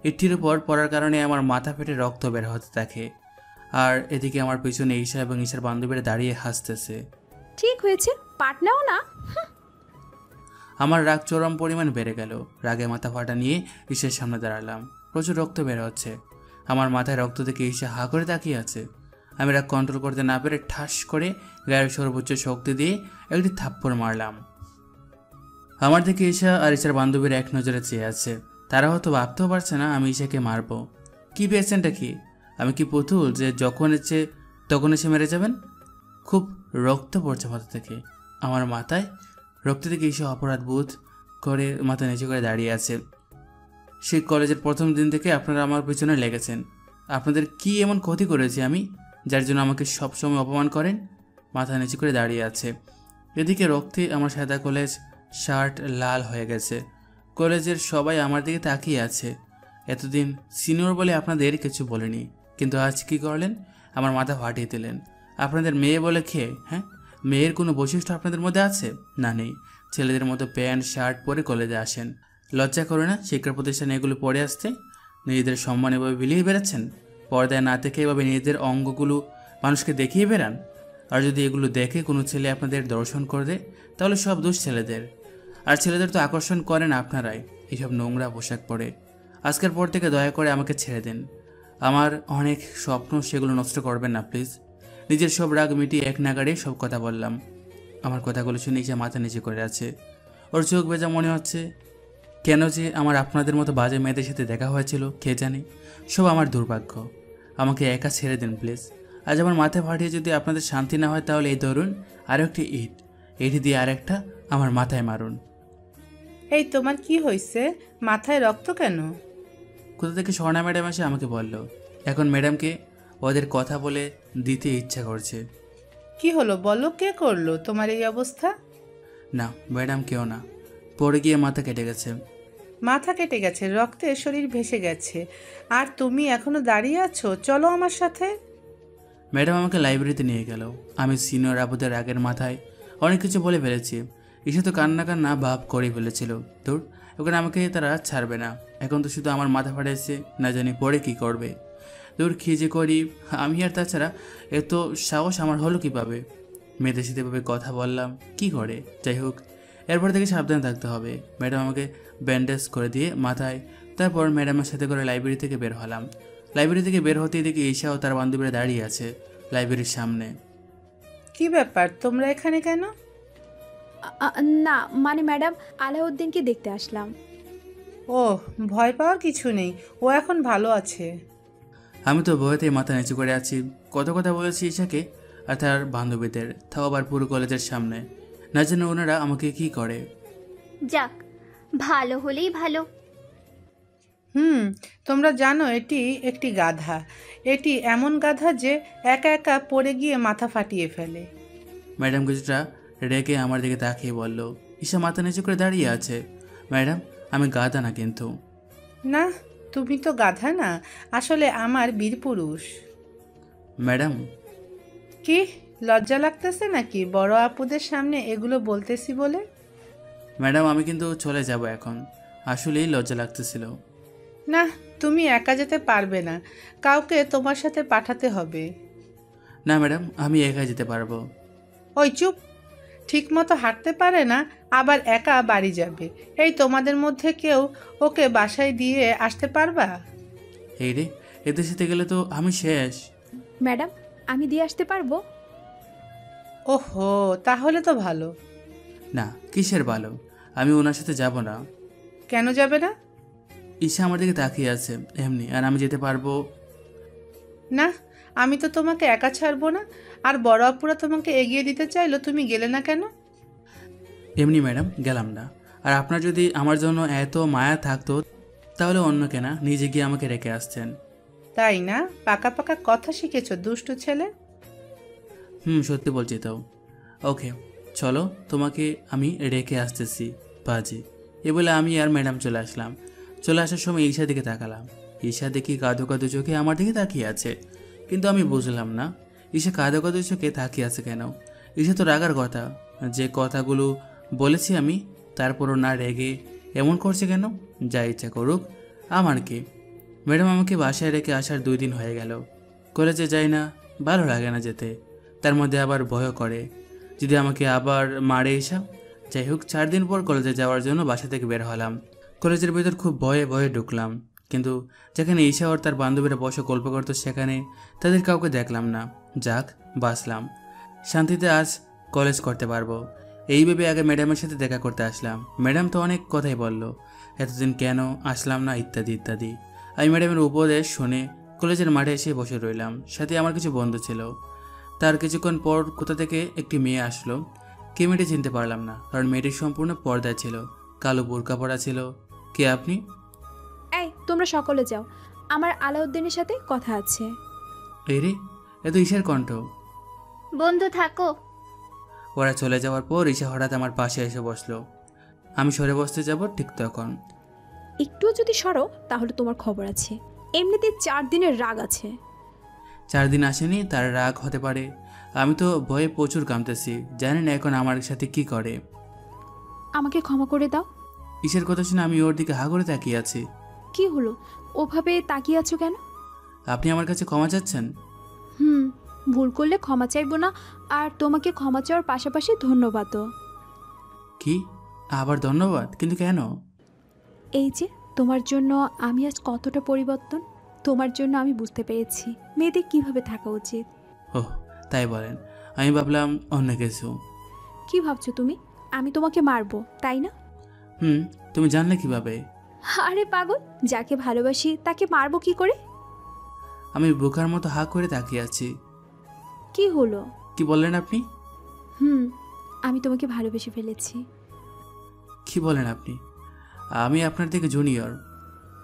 ইটটির উপর পড়ার কারণে আমার মাথা ফেটে রক্ত বের হতে থাকে। আর এদিকে আমার পিছনে ঈশা এবং ঈশার বান্ধবীরা দাঁড়িয়ে হাসতেছে। ঠিক হয়েছে, পার্টনারও না। আমার রাগ চরম পরিমাণ বেড়ে গেল। রাগে মাথা ফাটা নিয়ে ঈশার সামনে দাঁড়ালাম। প্রচুর রক্ত বের হচ্ছে। আমার মাথায় রক্ত দেখে ঈশা হা করে তাকিয়ে আছে। আমি রাগ কন্ট্রোল করতে না পেরে ঠাস করে গায়ের সর্বোচ্চ শক্তি দিয়ে একটি থাপ্পড় মারলাম। আমার দিকে ঈশা আর ঈশার বান্ধবীর এক নজরে চেয়ে আছে। তারা হয়তো ভাবতেও পারছে না আমি ঈশাকে মারবো। কি পেয়েছেনটা কি? আমি কি পুতুল যে যখন ইচ্ছে তখন এসে মেরে যাবেন? খুব রক্ত পড়ছে মাথা থেকে। আমার মাথায় রক্ত থেকে ঈশা অপরাধ বোধ করে মাথা নিচু করে দাঁড়িয়ে আছে। সেই কলেজের প্রথম দিন থেকে আপনারা আমার পিছনে লেগেছেন। আপনাদের কি এমন ক্ষতি করেছি আমি, যার জন্য আমাকে সবসময় অপমান করেন? মাথা নিচু করে দাঁড়িয়ে আছে। এদিকে রক্তে আমার সাদা কলেজ শার্ট লাল হয়ে গেছে। কলেজের সবাই আমার দিকে তাকিয়ে আছে। এতদিন সিনিয়র বলে আপনাদের কিছু বলেনি, কিন্তু আজ কি করলেন? আমার মাথা ফাটিয়ে দিলেন। আপনাদের মেয়ে বলে খেয়ে, হ্যাঁ, মেয়ের কোনো বৈশিষ্ট্য আপনাদের মধ্যে আছে? না, নেই। ছেলেদের মতো প্যান্ট শার্ট পরে কলেজে আসেন। লজ্জা করে না শিক্ষা প্রতিষ্ঠানে এগুলো পরে আসতে? নিজেদের সম্মান এভাবে বিলিয়ে বেড়াচ্ছেন। পর্দায় না থেকে এভাবে নিজেদের অঙ্গগুলো মানুষকে দেখিয়ে বেড়ান। আর যদি এগুলো দেখে কোনো ছেলে আপনাদের দর্শন করে দেয়, তাহলে সব দোষ ছেলেদের। আর ছেলেদের তো আকর্ষণ করেন আপনারাই। এইসব নোংরা পোশাক পরে। আজকের পর থেকে দয়া করে আমাকে ছেড়ে দিন। আমার অনেক স্বপ্ন, সেগুলো নষ্ট করবেন না প্লিজ। নিজের সব রাগ মিটিয়ে এক নাগাড়ে সব কথা বললাম। আমার কথাগুলো শুনে ঈশা মাথা নিচে করে আছে। ওর চোখ ভেজা মনে হচ্ছে। কেন যে আমার আপনাদের মতো বাজে মেয়েদের সাথে দেখা হয়েছিল কে জানে। সব আমার দুর্ভাগ্য। আমাকে একা ছেড়ে দিন প্লিজ। আজ আমার মাথায় ফাটিয়ে যদি আপনাদের শান্তি না হয় তাহলে এই ধরুন আরও একটি ইট দিয়ে আরেকটা আমার মাথায় মারুন। এই তোমার কি হয়েছে? মাথায় রক্ত কেন? কোথা থেকে স্বর্ণা ম্যাডাম এসে আমাকে বলল। এখন ম্যাডামকে ওদের কথা বলে দিতে ইচ্ছা করছে। কি হলো বলো, কে করলো তোমার এই অবস্থা? না ম্যাডাম কেউ না, পড়ে গিয়ে মাথা কেটে গেছে। মাথা কেটে গেছে, রক্তে শরীর ভেসে গেছে, আর তুমি এখনো দাঁড়িয়ে আছো? চলো আমার সাথে। ম্যাডাম আমাকে লাইব্রেরিতে নিয়ে গেল। আমি সিনিয়র আবুদের আগের মাথায় অনেক কিছু বলে ফেলেছি। ঈশা তো কান্না ভাব করে ফেলেছিল। তোর ওখানে আমাকে তারা ছাড়বে না। এখন তো শুধু আমার মাথা ফাটাইছে, না জানি পরে কি করবে। তোর কী যে করি আমি। আর তাছাড়া এত সাহস আমার হলো কীভাবে? মেয়েদের সাথে এভাবে কথা বললাম কি করে? যাই হোক, এরপর থেকে সাবধানে থাকতে হবে। ম্যাডাম আমাকে ব্যান্ডেজ করে দিয়ে মাথায়, তারপর ম্যাডামের সাথে করে লাইব্রেরি থেকে বের হলাম। লাইব্রেরি থেকে বের হতেই দেখি ঈশা ও তার বান্ধবীরা দাঁড়িয়ে আছে লাইব্রেরির সামনে। কি ব্যাপার, তোমরা এখানে কেন? না মানে ম্যাডাম, আলাউদ্দিনকে দেখতে আসলাম। ও, ভয় পাওয়ার কিছু নেই, ও এখন ভালো আছে। আমি তো ভয়তে মাথা নিচু করে আছি। কত কথা বলেছি ঈশাকে আর তার বান্ধবীদের, তাও আবার পুরো কলেজের সামনে। না যেন ওনারা আমাকে কি করে। যাক, ভালো হলেই ভালো। তোমরা জানো এটি একটি গাধা। এটি এমন গাধা যে একা একা পড়ে গিয়ে মাথা ফাটিয়ে ফেলে। ম্যাডাম কিছুটা রেগে আমার দিকে তাকিয়ে বলল। ঈশা মাথা নিচু করে দাঁড়িয়ে আছে। ম্যাডাম আমি গাধা না কিন্তু। না, তুমি তো গাধা না, আসলে আমার বীরপুরুষ। ম্যাডাম। কি লজ্জা লাগতেছে নাকি বড় আপুদের সামনে এগুলো বলতেছি বলে? ম্যাডাম আমি কিন্তু চলে যাব এখন, আসলেই লজ্জা লাগতেছিল। না, তুমি একা যেতে পারবে না, কাউকে তোমার সাথে পাঠাতে হবে। না ম্যাডাম আমি একা যেতে পারবো। ওই চুপ, ঠিক মতো হাঁটতে পারে না, আবার একা বাড়ি যাবে। এই তোমাদের মধ্যে কেউ ওকে বাসায় দিয়ে আসতে পারবা? এই রে, এদের সাথে গেলে তো আমি শেষ। ম্যাডাম আমি দিয়ে আসতে পারবো? ওহো, তাহলে তো ভালো। না কিসের ভালো, আমি ওনার সাথে যাব না। কেন যাবে না? ঈশা আমার দিকে তাকিয়ে আছে এমনি, আর আমি যেতে পারবো না? আমি তো তোমাকে একা ছাড়বো না। আর বড় আপুরা তোমাকে এগিয়ে দিতে চাইলো, তুমি গেলে না কেন? এমনি ম্যাডাম গেলাম না। আর আপনার যদি আমার জন্য এত মায়া থাকতো তাহলে অন্য কেনা নিজে গিয়ে আমাকে রেখে আসছেন। তাই না? পাকা পাকা কথা শিখেছো দুষ্টু ছেলে। সত্যি বলছি তো। ওকে চলো, তোমাকে আমি রেখে আসতেছি বাজি। এ বলে আমি আর ম্যাডাম চলে আসলাম। চলে আসার সময় ঈশার দিকে তাকালাম। ঈশা দেখি কাঁদো কাঁদো চোখে আমার দিকে তাকিয়ে আছে, কিন্তু আমি বুঝলাম না ঈশা কাঁদো কাঁদো চোখে তাকিয়ে আছে কেন। ঈশা তো রাগার কথা, যে কথাগুলো বলেছি আমি, তারপরও না রেগে এমন করছে কেন? যা ইচ্ছা করুক, আমার কি। ম্যাডাম আমাকে বাসায় রেখে আসার 2 দিন হয়ে গেল। কলেজে যাই না, ভালো লাগে না যেতে। তার মধ্যে আবার ভয় করে যদি আমাকে আবার মারে ঈশা। যাই হোক, 4 দিন পর কলেজে যাওয়ার জন্য বাসা থেকে বের হলাম। কলেজের ভেতর খুব ভয়ে ভয়ে ঢুকলাম, কিন্তু যেখানে ঈশা আর তার বান্ধবীরা বসে গল্প করতো সেখানে তাদের কাউকে দেখলাম না। যাক বাঁচলাম, শান্তিতে আজ কলেজ করতে পারবো। এই ভেবে আগে ম্যাডামের সাথে দেখা করতে আসলাম। ম্যাডাম তো অনেক কথাই বলল, এতদিন কেন আসলাম না ইত্যাদি ইত্যাদি। আমি ম্যাডামের উপদেশ শুনে কলেজের মাঠে এসে বসে রইলাম। সাথে আমার কিছু বন্ধু ছিল। তার কিছুক্ষণ পর কোথা থেকে একটি মেয়ে আসলো। কে মেয়েটি চিনতে পারলাম না, কারণ মেয়েটির সম্পূর্ণ পর্দা ছিল, কালো বোরকা পরা ছিল। কে আপনি? এই তোমরা সকলে যাও, আমার আলাউদ্দিনের সাথে কথা আছে। এই রে, এ তো ঈশার কণ্ঠ। বন্ধু থাকো। ওরা চলে যাওয়ার পর ঈশা হঠাৎ আমার পাশে এসে বসলো। আমি সরে বসতে যাব ঠিক তখন। একটুও যদি সরো তাহলে তোমার খবর আছে। এমনিতে 4 দিনের রাগ আছে। 4 দিন আসেনি, তার রাগ হতে পারে। আমি তো ভয়ে প্রচুর কাঁপতেছি, জানি না এখন আমার সাথে কি করে। আমাকে ক্ষমা করে দাও। ঈশার কথা শুনে আমি ওর দিকে হা করে তাকিয়ে আছি। কি হলো, ওভাবে তাকিয়ে আছো কেন? আপনি আমার কাছে ক্ষমা চাচ্ছেন? ভুল করলে ক্ষমা চাইবো না, আর তোমাকে ক্ষমা চাওয়ার পাশাপাশি ধন্যবাদও। কি? আবার ধন্যবাদ? কিন্তু কেন? এই যে তোমার জন্য আমি আজ কতটা পরিবর্তন, তোমার জন্য আমি বুঝতে পেরেছি মেয়েদের কিভাবে থাকা উচিত। ওহ, তাই বলেন? আমি ভাবলাম অন্য কিছু। কি ভাবছো তুমি? আমি তোমাকে মারবো তাই না? তুমি জানলে কিভাবে? আরে পাগল, যাকে ভালোবাসি তাকে মারবো কি করে? আমি বোকার মতো হা করে তাকিয়ে আছি। কি হলো? কি বললেন আপনি? আমি তোমাকে ভালোবেসে ফেলেছি। কি বলেন আপনি? আমি আপনার থেকে জুনিয়র।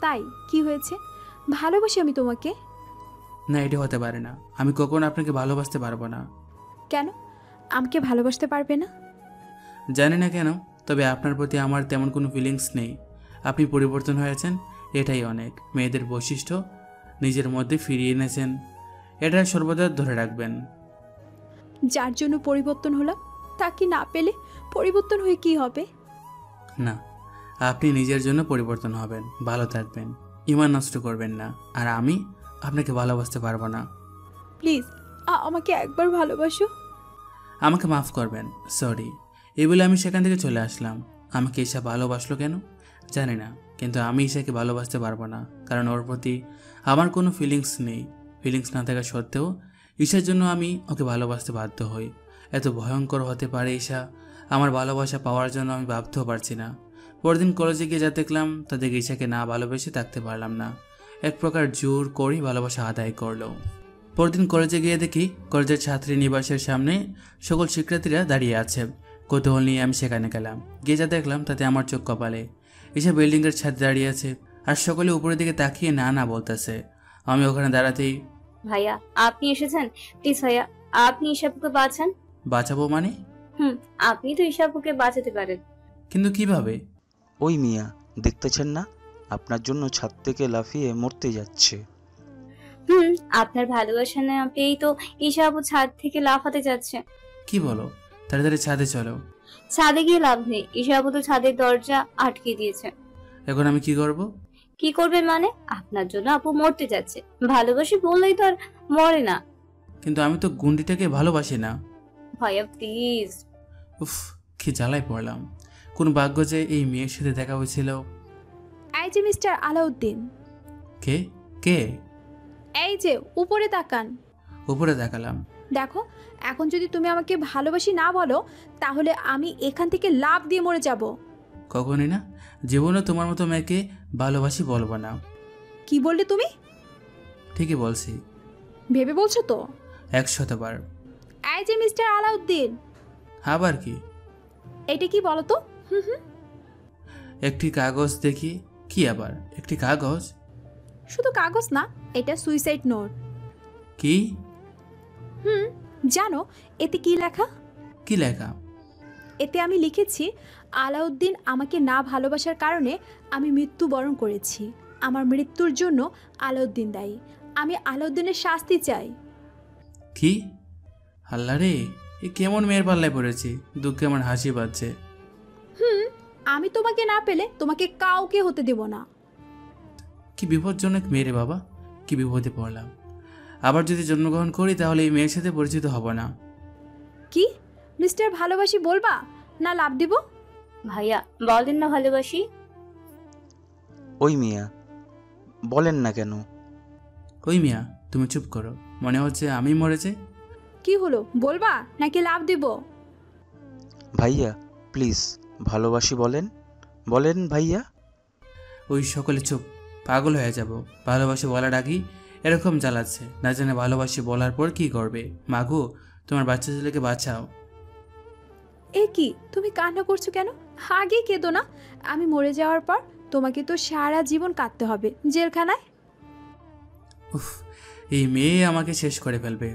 তাই কি হয়েছে? ভালোবাসি আমি তোমাকে। না, এটা হতে পারে না। আমি কখনো আপনাকে ভালোবাসতে পারবো না। কেন আমাকে ভালোবাসতে পারবে না? জানি না কেন, তবে আপনার প্রতি আমার তেমন কোনো ফিলিংস নেই। আপনি পরিবর্তন হয়েছেন, এটাই অনেক। মেয়েদের বৈশিষ্ট্য নিজের মধ্যে ফিরিয়ে এনেছেন, এটা সর্বদা ধরে রাখবেন। যার জন্য পরিবর্তন হলাম তাকে না পেলে পরিবর্তন হয়ে কি হবে? না, আপনি নিজের জন্য পরিবর্তন হবেন, ভালো থাকবেন, ইমান নষ্ট করবেন না। আর আমি আপনাকে ভালোবাসতে পারবো না। প্লিজ আমাকে একবার ভালোবাসো। আমাকে মাফ করবেন, সরি। এই বলে আমি সেখান থেকে চলে আসলাম। আমাকে ঈশা ভালোবাসলো কেন জানি না, কিন্তু আমি ঈশাকে ভালোবাসতে পারবো না, কারণ ওর প্রতি আমার কোনো ফিলিংস নেই। ফিলিংস না থাকা সত্ত্বেও ঈশার জন্য আমি ওকে ভালোবাসতে বাধ্য হই। এত ভয়ঙ্কর হতে পারে ঈশা, আমার ভালোবাসা পাওয়ার জন্য আমি ভাবতেও পারছি না। পরদিন কলেজে গিয়ে যা দেখলাম তা দেখে ঈশাকে না ভালোবেসে থাকতে পারলাম না। এক প্রকার জোর করেই ভালোবাসা আদায় করলো। পরদিন কলেজে গিয়ে দেখি কলেজের ছাত্রী নিবাসের সামনে সকল শিক্ষার্থীরা দাঁড়িয়ে আছে। কৌতূহল নিয়ে আমি সেখানে গেলাম। গিয়ে যা দেখলাম তাতে আমার চোখ কপালে। ঈশা বিল্ডিংয়ের ছাদে দাঁড়িয়ে আছে আর সকলে উপরের দিকে তাকিয়ে না না বলতেছে। আমি ওখানে দাঁড়াতেই, ভাইয়া আপনি এসেছেন, প্লিজ ভাইয়া আপনি ঈশাপুকে বাঁচান। বাঁচাবো মানে? আপনি তো ঈশাপুকে বাঁচাতে পারেন। কিন্তু কিভাবে? ওই মিয়া, দেখতেছেন না আপনার জন্য ছাদ থেকে লাফিয়ে মরতে যাচ্ছে। আপনার ভালোবাসা না পেয়েই তো ঈশাপু ছাদ থেকে লাফাতে যাচ্ছে। কি বলো? তাড়াতাড়ি ছাদে চলো। ছাদে গিয়ে লাভ নেই, ঈশাপু তো ছাদের দরজা আটকে দিয়েছে। এখন আমি কি করব? কি করবেন মানে? আপনার জন্য আপু মরতে যাচ্ছে, ভালোবাসি বললেই তো আর মরে না। কিন্তু আমি তো গুন্ডিটাকে ভালোবাসি না। ভাইয়া প্লিজ। উফ, কি জ্বালায় পড়লাম। কোন ভাগ্য যে এই মেয়ের সাথে দেখা হয়েছিল। এই যে মিস্টার আলাউদ্দিন। কে কে? এই যে উপরে তাকান। উপরে তাকালাম। দেখো, এখন যদি তুমি আমাকে ভালোবাসি না বলো তাহলে আমি এখান থেকে লাফ দিয়ে মরে যাব। কখনই না, জীবনে তোমার মতো মেয়েকে ভালোবাসি বলবো না। কি বললে তুমি? ঠিকই বলছি। ভেবে বলছো তো? 100 বার। এই যে মিস্টার আলাউদ্দিন। আবার কি? এটা কি বলো তো? একটি কাগজ দেখি। কি আবার একটি কাগজ? শুধু কাগজ না, এটা সুইসাইড নোট। কি? জানো এতে কি লেখা? কি লেখা? এতে আমি লিখেছি, আলাউদ্দিন আমাকে না ভালোবাসার কারণে আমি মৃত্যুবরণ করেছি। আমার মৃত্যুর জন্য আলাউদ্দিন দায়ী। আমি আলাউদ্দিনের শাস্তি চাই। কি? আল্লাহ রে, এ কেমন মেয়ের পাল্লায় পড়েছি। দুঃখে আমার হাসি পাচ্ছে। আমি তোমাকে না পেলে তোমাকে কাউকে হতে দেব না। কি বিপজ্জনক মেয়ে রে বাবা, কি বিপদে পড়লাম। আবার যদি জন্মগ্রহণ করি তাহলে এই মেয়ের সাথে পরিচিত হব না। কি মিস্টার ভালোবাসি বলবা না লাভ দিব? ভাইয়া বলেন না ভালোবাসি। ওই মিয়া, বলেন না কেন? ওই মিয়া, তুমি চুপ করো। মনে হচ্ছে আমি মরেছে। কি হলো, বলবা নাকি লাভ দিব? ভাইয়া প্লিজ ভালোবাসি বলেন, বলেন ভাইয়া। ওই সকলে চুপ, পাগল হয়ে যাব। ভালোবাসি বলার আগেই এরকম জ্বালাচ্ছে, না জানে ভালোবাসি বলার পর কি করবে। মাগো, তোমার বাচ্চা ছেলেকে বাঁচাও। এ কি, তুমি কান্না করছো কেন? আগে কেঁদো না। আমি মরে যাওয়ার পর তোমাকে তো সারা জীবন কাঁদতে হবে জেলখানায়। উফ, এই মেয়ে আমাকে শেষ করে ফেলবে।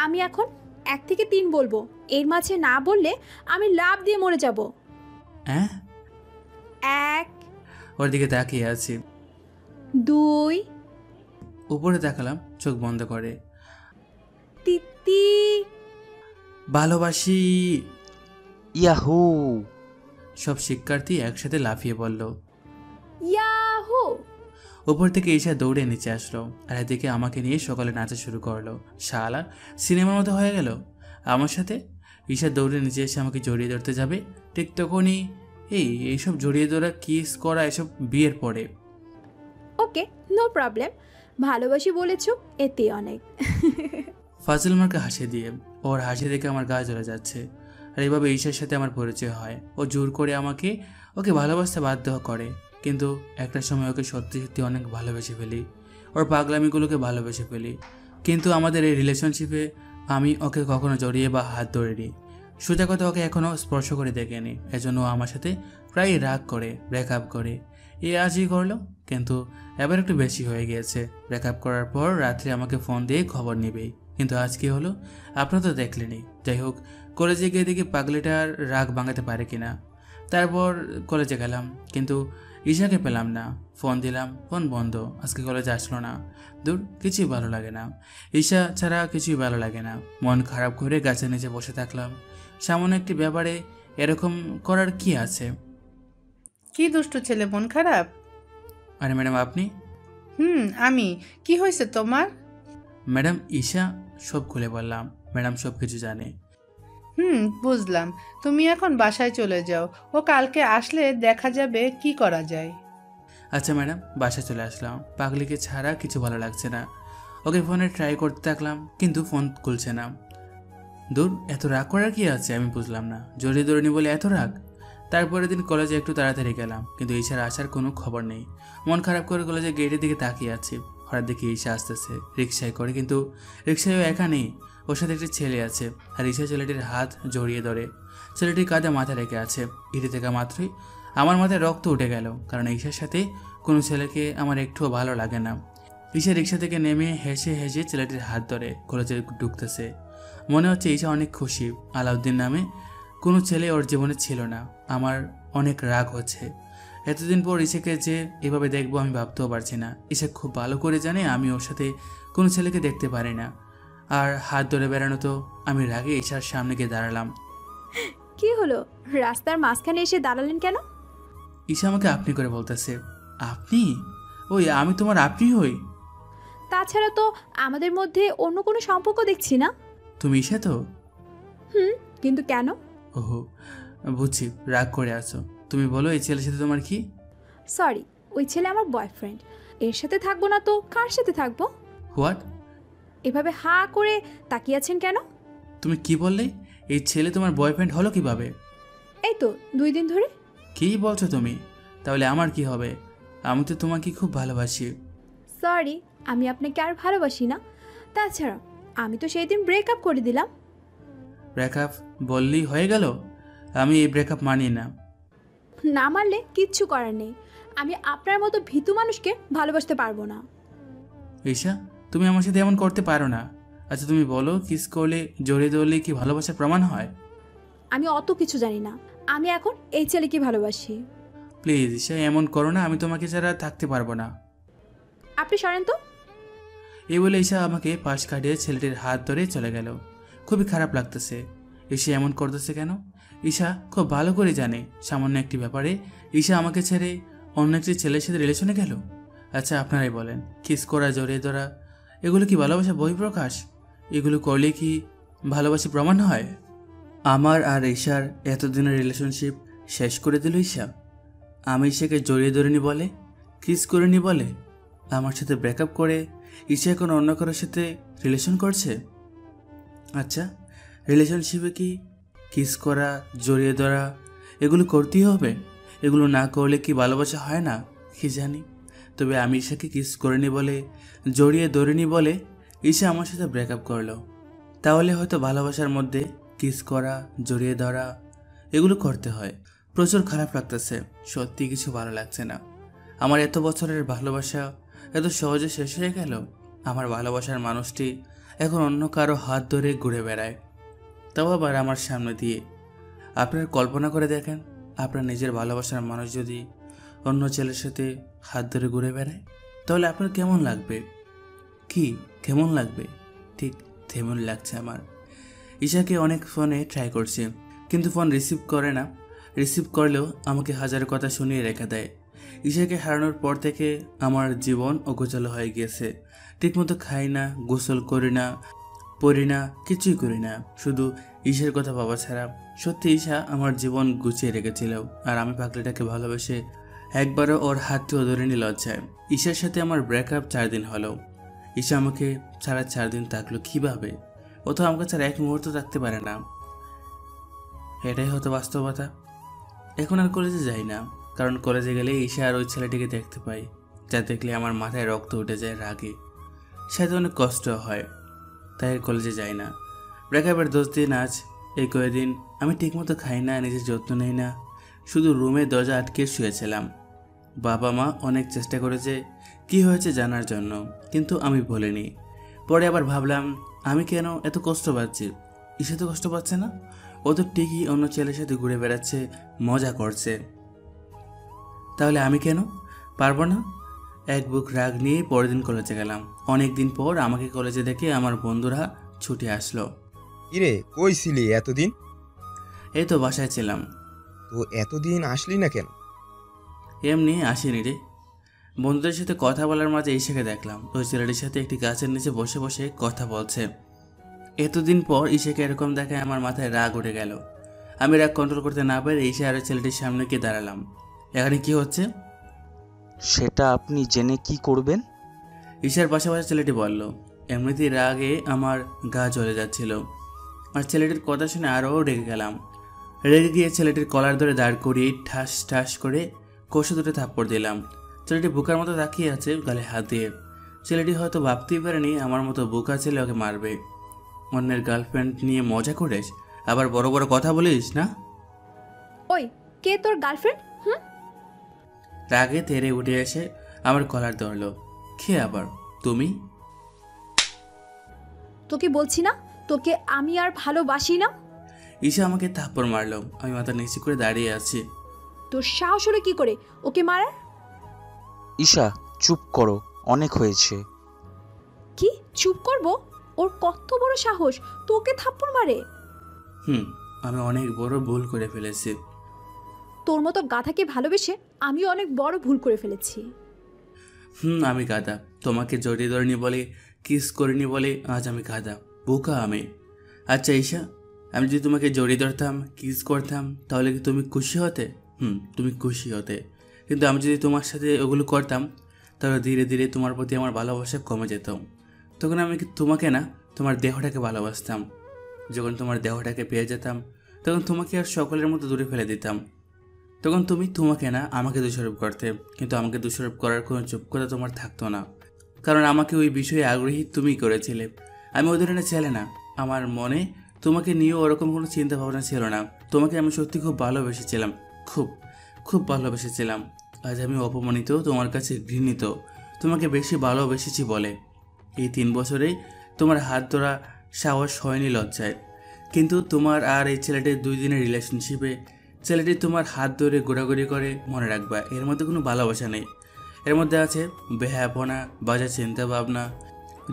আমি এখন 1 থেকে 3 বলবো, এর মাঝে না বললে আমি লাভ দিয়ে মরে যাব। হ্যাঁ? 1, ওর দিকে তাকিয়ে আছি। 2, উপরে তাকালাম, চোখ বন্ধ করে। তিতি। ভালোবাসি। ইয়াহু! সব শিক্ষার্থী একসাথে লাফিয়ে বলল ইয়াহু! উপর থেকে ঈশা দৌড়ে নিচে আসলো আর এদিকে আমাকে নিয়ে সকালে নাচা শুরু করলো। শালা সিনেমার মতো হয়ে গেল আমার সাথে। ঈশা দৌড়ে নিচে এসে আমাকে জড়িয়ে ধরতে যাবে, ঠিক তখনই এইসব জড়িয়ে ধরা কিস করা এসব বিয়ের পরে। ওকে, নো প্রবলেম। ভালোবাসি বলেছো, এতে অনেক। ফাজিল মার্কে হাসি দিয়ে, ওর হাসি দেখে আমার গা জ্বলে যাচ্ছে। আর এইভাবে ঈশার সাথে আমার পরিচয় হয়। ও জোর করে ওকে ভালোবাসতে বাধ্য করে, কিন্তু একটা সময় ওকে সত্যি সত্যি অনেক ভালোবেসে ফেলি। ওর পাগলামিগুলোকে ভালোবেসে ফেলি। কিন্তু আমাদের এই রিলেশনশিপে আমি ওকে কখনো জড়িয়ে বা হাত ধরিনি। সোজা কথা, ওকে এখনও স্পর্শ করে দেখেনি। এজন্য ও আমার সাথে প্রায় রাগ করে, ব্রেকআপ করে। আজই করলো, কিন্তু এবার একটু বেশি হয়ে গিয়েছে। ব্রেকআপ করার পর রাত্রে আমাকে ফোন দিয়ে খবর নেবেই, কিন্তু আজ কি হলো আপনারা তো দেখলেনি। যাই হোক, কলেজে গিয়ে দেখি পাগলিটার রাগ ভাঙাতে পারে কিনা। তারপর কলেজে গেলাম, কিন্তু ঈশাকে পেলাম না। ফোন দিলাম, ফোন বন্ধ। আজকে কলেজে আসলো না। দূর, কিছুই ভালো লাগে না। ঈশা ছাড়া কিছুই ভালো লাগে না। মন খারাপ করে গাছের নিচে বসে থাকলাম। সামান্য একটি ব্যাপারে এরকম করার কি আছে? কি দুষ্টু ছেলে, মন খারাপ? আরে ম্যাডাম, আপনি? আমি। কি হয়েছে তোমার? ম্যাডাম, ঈশা সব খুলে বললাম। ম্যাডাম সব কিছু জানে। বুঝলাম। তুমি এখন বাসায় চলে যাও, ও কালকে আসলে দেখা যাবে কি করা যায়। আচ্ছা ম্যাডাম, বাসায় চলে আসলাম। পাগলিকে ছাড়া কিছু ভালো লাগছে না। ওকে ফোনে ট্রাই করতে থাকলাম, কিন্তু ফোন খুলছে না। দূর, এত রাগ করার কি আছে আমি বুঝলাম না। জড়িয়ে ধরিনি বলে এত রাগ? তারপরের দিন কলেজে একটু তাড়াতাড়ি গেলাম, কিন্তু ঈশার আসার কোনো খবর নেই। মন খারাপ করে কলেজের গেটের দিকে তাকিয়ে আছি। হঠাৎ দেখি ঈশা আসতেছে রিক্সায় করে, কিন্তু রিক্সায়ও একা নেই, ওর সাথে একটি ছেলে আছে। আর ঈশা ছেলেটির হাত জড়িয়ে ধরে। ছেলেটির কাঁধে মাথা রেখে আছে। ইটি থেকে মাত্রই আমার মাথায় রক্ত উঠে গেল, কারণ ঈশার সাথে কোনো ছেলেকে আমার একটুও ভালো লাগে না। ঈশা রিক্সা থেকে নেমে হেসে হেসে ছেলেটির হাত ধরে কলেজে ঢুকতেছে। মনে হচ্ছে ঈশা অনেক খুশি। আলাউদ্দিন নামে কোনো ছেলে ওর জীবনে ছিল না। আমার অনেক রাগ হচ্ছে। এতদিন পর ঈশাকে যে এভাবে দেখবো আমি ভাবতেও পারছি না। ঈশা খুব ভালো করে জানে আমি ওর সাথে কোনো ছেলেকে দেখতে পারি না। আর হাত ধরে বেড়ানো তো আমি রাগে ঈশার সামনে গিয়ে দাঁড়ালাম। কি হলো, রাস্তার মাঝখানে এসে দাঁড়ালেন কেন? ঈশা আমাকে আপনি করে বলতেছে। আপনি? আমি তোমার আপনি হই? তাছাড়া তো আমাদের মধ্যে অন্য কোনো সম্পর্ক দেখছি না। তুমি ঈশা তো? কিন্তু কেন? ওহো, বুঝছি, রাগ করে আছো। তুমি বলো, এই ছেলের সাথে তোমার কি? সরি, ওই ছেলে আমার বয়ফ্রেন্ড। এর সাথে থাকবো না তো কার সাথে থাকবো? হোয়াট? এভাবে হা করে তাকিয়ে আছেন কেন? তুমি কি বললে? এই ছেলে তোমার বয়ফ্রেন্ড হলো কিভাবে? এই তো 2 দিন ধরে। কি বলছো তুমি? তাহলে আমার কি হবে? আমি তো তোমাকে খুব ভালোবাসি। সরি, আমি আপনাকে আর ভালোবাসি না। তাছাড়া আমি তো সেই দিন ব্রেকআপ করে দিলাম। ব্রেকআপ বললেই হয়ে গেল? আমি এই ব্রেকআপ মানি না। না মানলে কিচ্ছু করার নেই। আমি আপনার মতো ভীতু মানুষকে ভালোবাসতে পারবো না। ঈশা, তুমি আমার সাথে এমন করতে পারো না। আচ্ছা তুমি বলো, কিস করলে জড়িয়ে ধরলে কি ভালোবাসার প্রমাণ হয়? আমি অত কিছু জানি না। আমি এখন এই ছেলেকে ভালোবাসি। প্লিজ ঈশা, এমন করো না। আমি তোমাকে ছাড়া থাকতে পারবো না। আপনি সরেন তো। এই বলে ঈশা আমাকে পাশ কাটিয়ে ছেলেটির হাত ধরে চলে গেল। খুবই খারাপ লাগতেছে। ঈশা এমন করতেছে কেন? ঈশা খুব ভালো করে জানে সামান্য একটি ব্যাপারে ঈশা আমাকে ছেড়ে অন্য একটি ছেলের সাথে রিলেশনে গেল। আচ্ছা আপনারাই বলেন, কিস করা, জড়িয়ে ধরা, এগুলো কি ভালোবাসা বহিঃপ্রকাশ? এগুলো করলে কি ভালোবাসা প্রমাণ হয়? আমার আর ঈশার এতদিনের রিলেশনশিপ শেষ করে দিল ঈশা। আমি ঈশাকে জড়িয়ে ধরিনি বলে, কিস করিনি বলে, আমার সাথে ব্রেকআপ করে ঈশা এখন অন্য কারোর সাথে রিলেশন করছে। আচ্ছা, রিলেশনশিপে কি কিস করা, জড়িয়ে ধরা এগুলো করতেই হবে? এগুলো না করলে কি ভালোবাসা হয় না? কি জানি। তবে আমি ঈশাকে কিস করিনি বলে, জড়িয়ে ধরিনি বলে ঈশা আমার সাথে ব্রেকআপ করলো। তাহলে হয়তো ভালোবাসার মধ্যে কিস করা, জড়িয়ে ধরা এগুলো করতে হয়। প্রচুর খারাপ লাগতেছে, সত্যি কিছু ভালো লাগছে না। আমার এত বছরের ভালোবাসা এত সহজে শেষ হয়ে গেল। আমার ভালোবাসার মানুষটি এখন অন্য কারো হাত ধরে ঘুরে বেড়ায়, তাও আবার আমার সামনে দিয়ে। আপনারা কল্পনা করে দেখেন, আপনার নিজের ভালোবাসার মানুষ যদি অন্য ছেলের সাথে হাত ধরে ঘুরে বেড়ায়, তাহলে আপনার কেমন লাগবে? কেমন লাগবে? ঠিক তেমন লাগছে আমার। ঈশাকে অনেক ফোনে ট্রাই করছি, কিন্তু ফোন রিসিভ করে না। রিসিভ করলেও আমাকে হাজার কথা শুনিয়ে রেখে দেয়। ঈশাকে হারানোর পর থেকে আমার জীবন অগোছালো হয়ে গিয়েছে। ঠিকমতো খাই না, গোসল করি না, পড়ি না, কিছুই করি না, শুধু ঈশার কথা ভাবা ছাড়া। সত্যি ঈশা আমার জীবন গুছিয়ে রেখেছিল, আর আমি পাগলিটাকে ভালোবেসে একবারও ওর হাতটিও ধরিনি লজ্জায়। ঈশার সাথে আমার ব্রেকআপ 4 দিন হলো। ঈশা আমাকে ছাড়া 4 দিন থাকলো কিভাবে? ও তো আমাকে ছাড়া 1 মুহূর্ত থাকতে পারে না। এটাই হয়তো বাস্তবতা। এখন আর কলেজে যাই না, কারণ কলেজে গেলে ঈশা আর ওই ছেলেটিকে দেখতে পাই, যা দেখলে আমার মাথায় রক্ত উঠে যায় রাগে, সাথে অনেক কষ্ট হয়, তাই আর কলেজে যাই না। ব্রেকআপের 10 দিন আজ। এই কয়েকদিন আমি ঠিকমতো খাই না, নিজের যত্ন নেই না, শুধু রুমে দরজা আটকে শুয়েছিলাম। বাবা মা অনেক চেষ্টা করেছে কি হয়েছে জানার জন্য, কিন্তু আমি বলিনি। পরে আবার ভাবলাম আমি কেন এত কষ্ট পাচ্ছি? ঈশা তো কষ্ট পাচ্ছে না, ও তো ঠিকই অন্য ছেলের সাথে ঘুরে বেড়াচ্ছে, মজা করছে, তাহলে আমি কেন পারবো না? এক বুক রাগ নিয়ে পরের দিন কলেজে গেলাম। অনেক দিন পর আমাকে কলেজে দেখে আমার বন্ধুরা ছুটে আসলো। কিরে, কই ছিলি এতদিন? এই তো বাসায় ছিলাম। তো এতদিন আসলি না কেন? এমনি আসিনি রে, বন্ধুদের সাথে কথা বলার মাঝে ঈশাকে দেখলাম। ওই ছেলেটির সাথে একটি গাছের নিচে বসে বসে কথা বলছে। এতদিন পর ঈশাকে এরকম দেখায় আমার মাথায় রাগ উঠে গেল। আমি রাগ কন্ট্রোল করতে না পেরে ঈশা আর ছেলেটির সামনে গিয়ে দাঁড়ালাম। এখানে কি হচ্ছে? সেটা আপনি জেনে কি করবেন? ঈশার পাশাপাশি ছেলেটি বলল। এমনিতেই রাগে আমার গা জ্বলে যাচ্ছিল, আর ছেলেটির কথা শুনে আরও রেগে গেলাম। রেগে গিয়ে ছেলেটির কলার ধরে দাঁড় করিয়ে ঠাস ঠাস করে কষে দুটো থাপ্পড় দিলাম। ছেলেটি বোকার মতো তাকিয়ে আছে গালে হাত দিয়ে। ছেলেটি হয়তো ভাবতেই পারেনি আমার মতো বোকা ছেলে ওকে মারবে। অন্যের গার্লফ্রেন্ড নিয়ে মজা করিস, আবার বড় বড় কথা বলিস না? ওই, কে তোর গার্লফ্রেন্ড? রাগে তেরে উঠে এসে আমার কলার ধরলো। খেয়ে আবার তুমি? তোকে বলছি না তোকে আমি আর ভালোবাসি না। ঈশা আমাকে থাপ্পড় মারলো। আমি মাথা নিচু করে দাঁড়িয়ে আছি। তোর সাহস হলো কি করে ওকে মারার? ঈশা, চুপ করো, অনেক হয়েছে। কি চুপ করব? ওর কত বড় সাহস তোকে থাপ্পড় মারে? আমি অনেক বড় ভুল করে ফেলেছি। তোর মতো গাধাকে ভালোবেসে আমি অনেক বড় ভুল করে ফেলেছি। আমি গাধা। তোমাকে জড়িয়ে ধরিনি বলে, কিস করিনি বলে আজ আমি গাধা, বোকা আমি। আচ্ছা ঈশা, আমি যদি তোমাকে জড়িয়ে ধরতাম, কিস করতাম, তাহলে কি তুমি খুশি হতে? তুমি খুশি হতে। কিন্তু আমি যদি তোমার সাথে ওগুলো করতাম, তাহলে ধীরে ধীরে তোমার প্রতি আমার ভালোবাসা কমে যেত। তখন আমি তোমাকে না, তোমার দেহটাকে ভালোবাসতাম। যখন তোমার দেহটাকে পেয়ে যেতাম, তখন তোমাকে আর সকলের মতো দূরে ফেলে দিতাম। তখন তুমি তোমাকে না, আমাকে দোষারোপ করতে। কিন্তু আমাকে দোষারোপ করার কোনো যোগ্যতা তোমার থাকতো না, কারণ আমাকে ওই বিষয়ে আগ্রহী তুমিই করেছিলে। আমি ওই ধরনের ছেলে না। আমার মনে তোমাকে নিয়েও ওরকম কোনো চিন্তা ভাবনা ছিল না। তোমাকে আমি সত্যি খুব ভালোবেসেছিলাম, খুব খুব ভালোবেসেছিলাম। আজ আমি অপমানিত, তোমার কাছে ঘৃণিত, তোমাকে বেশি ভালোবেসেছি বলে। এই 3 বছরেই তোমার হাত ধরা সাহস হয়নি লজ্জায়। কিন্তু তোমার আর এই ছেলেটির 2 দিনের রিলেশনশিপে ছেলেটি তোমার হাত ধরে ঘোরাঘুরি করে, মনে রাখবা এর মধ্যে কোনো ভালোবাসা নেই। এর মধ্যে আছে বেহায়াপনা, বাজে চিন্তা ভাবনা,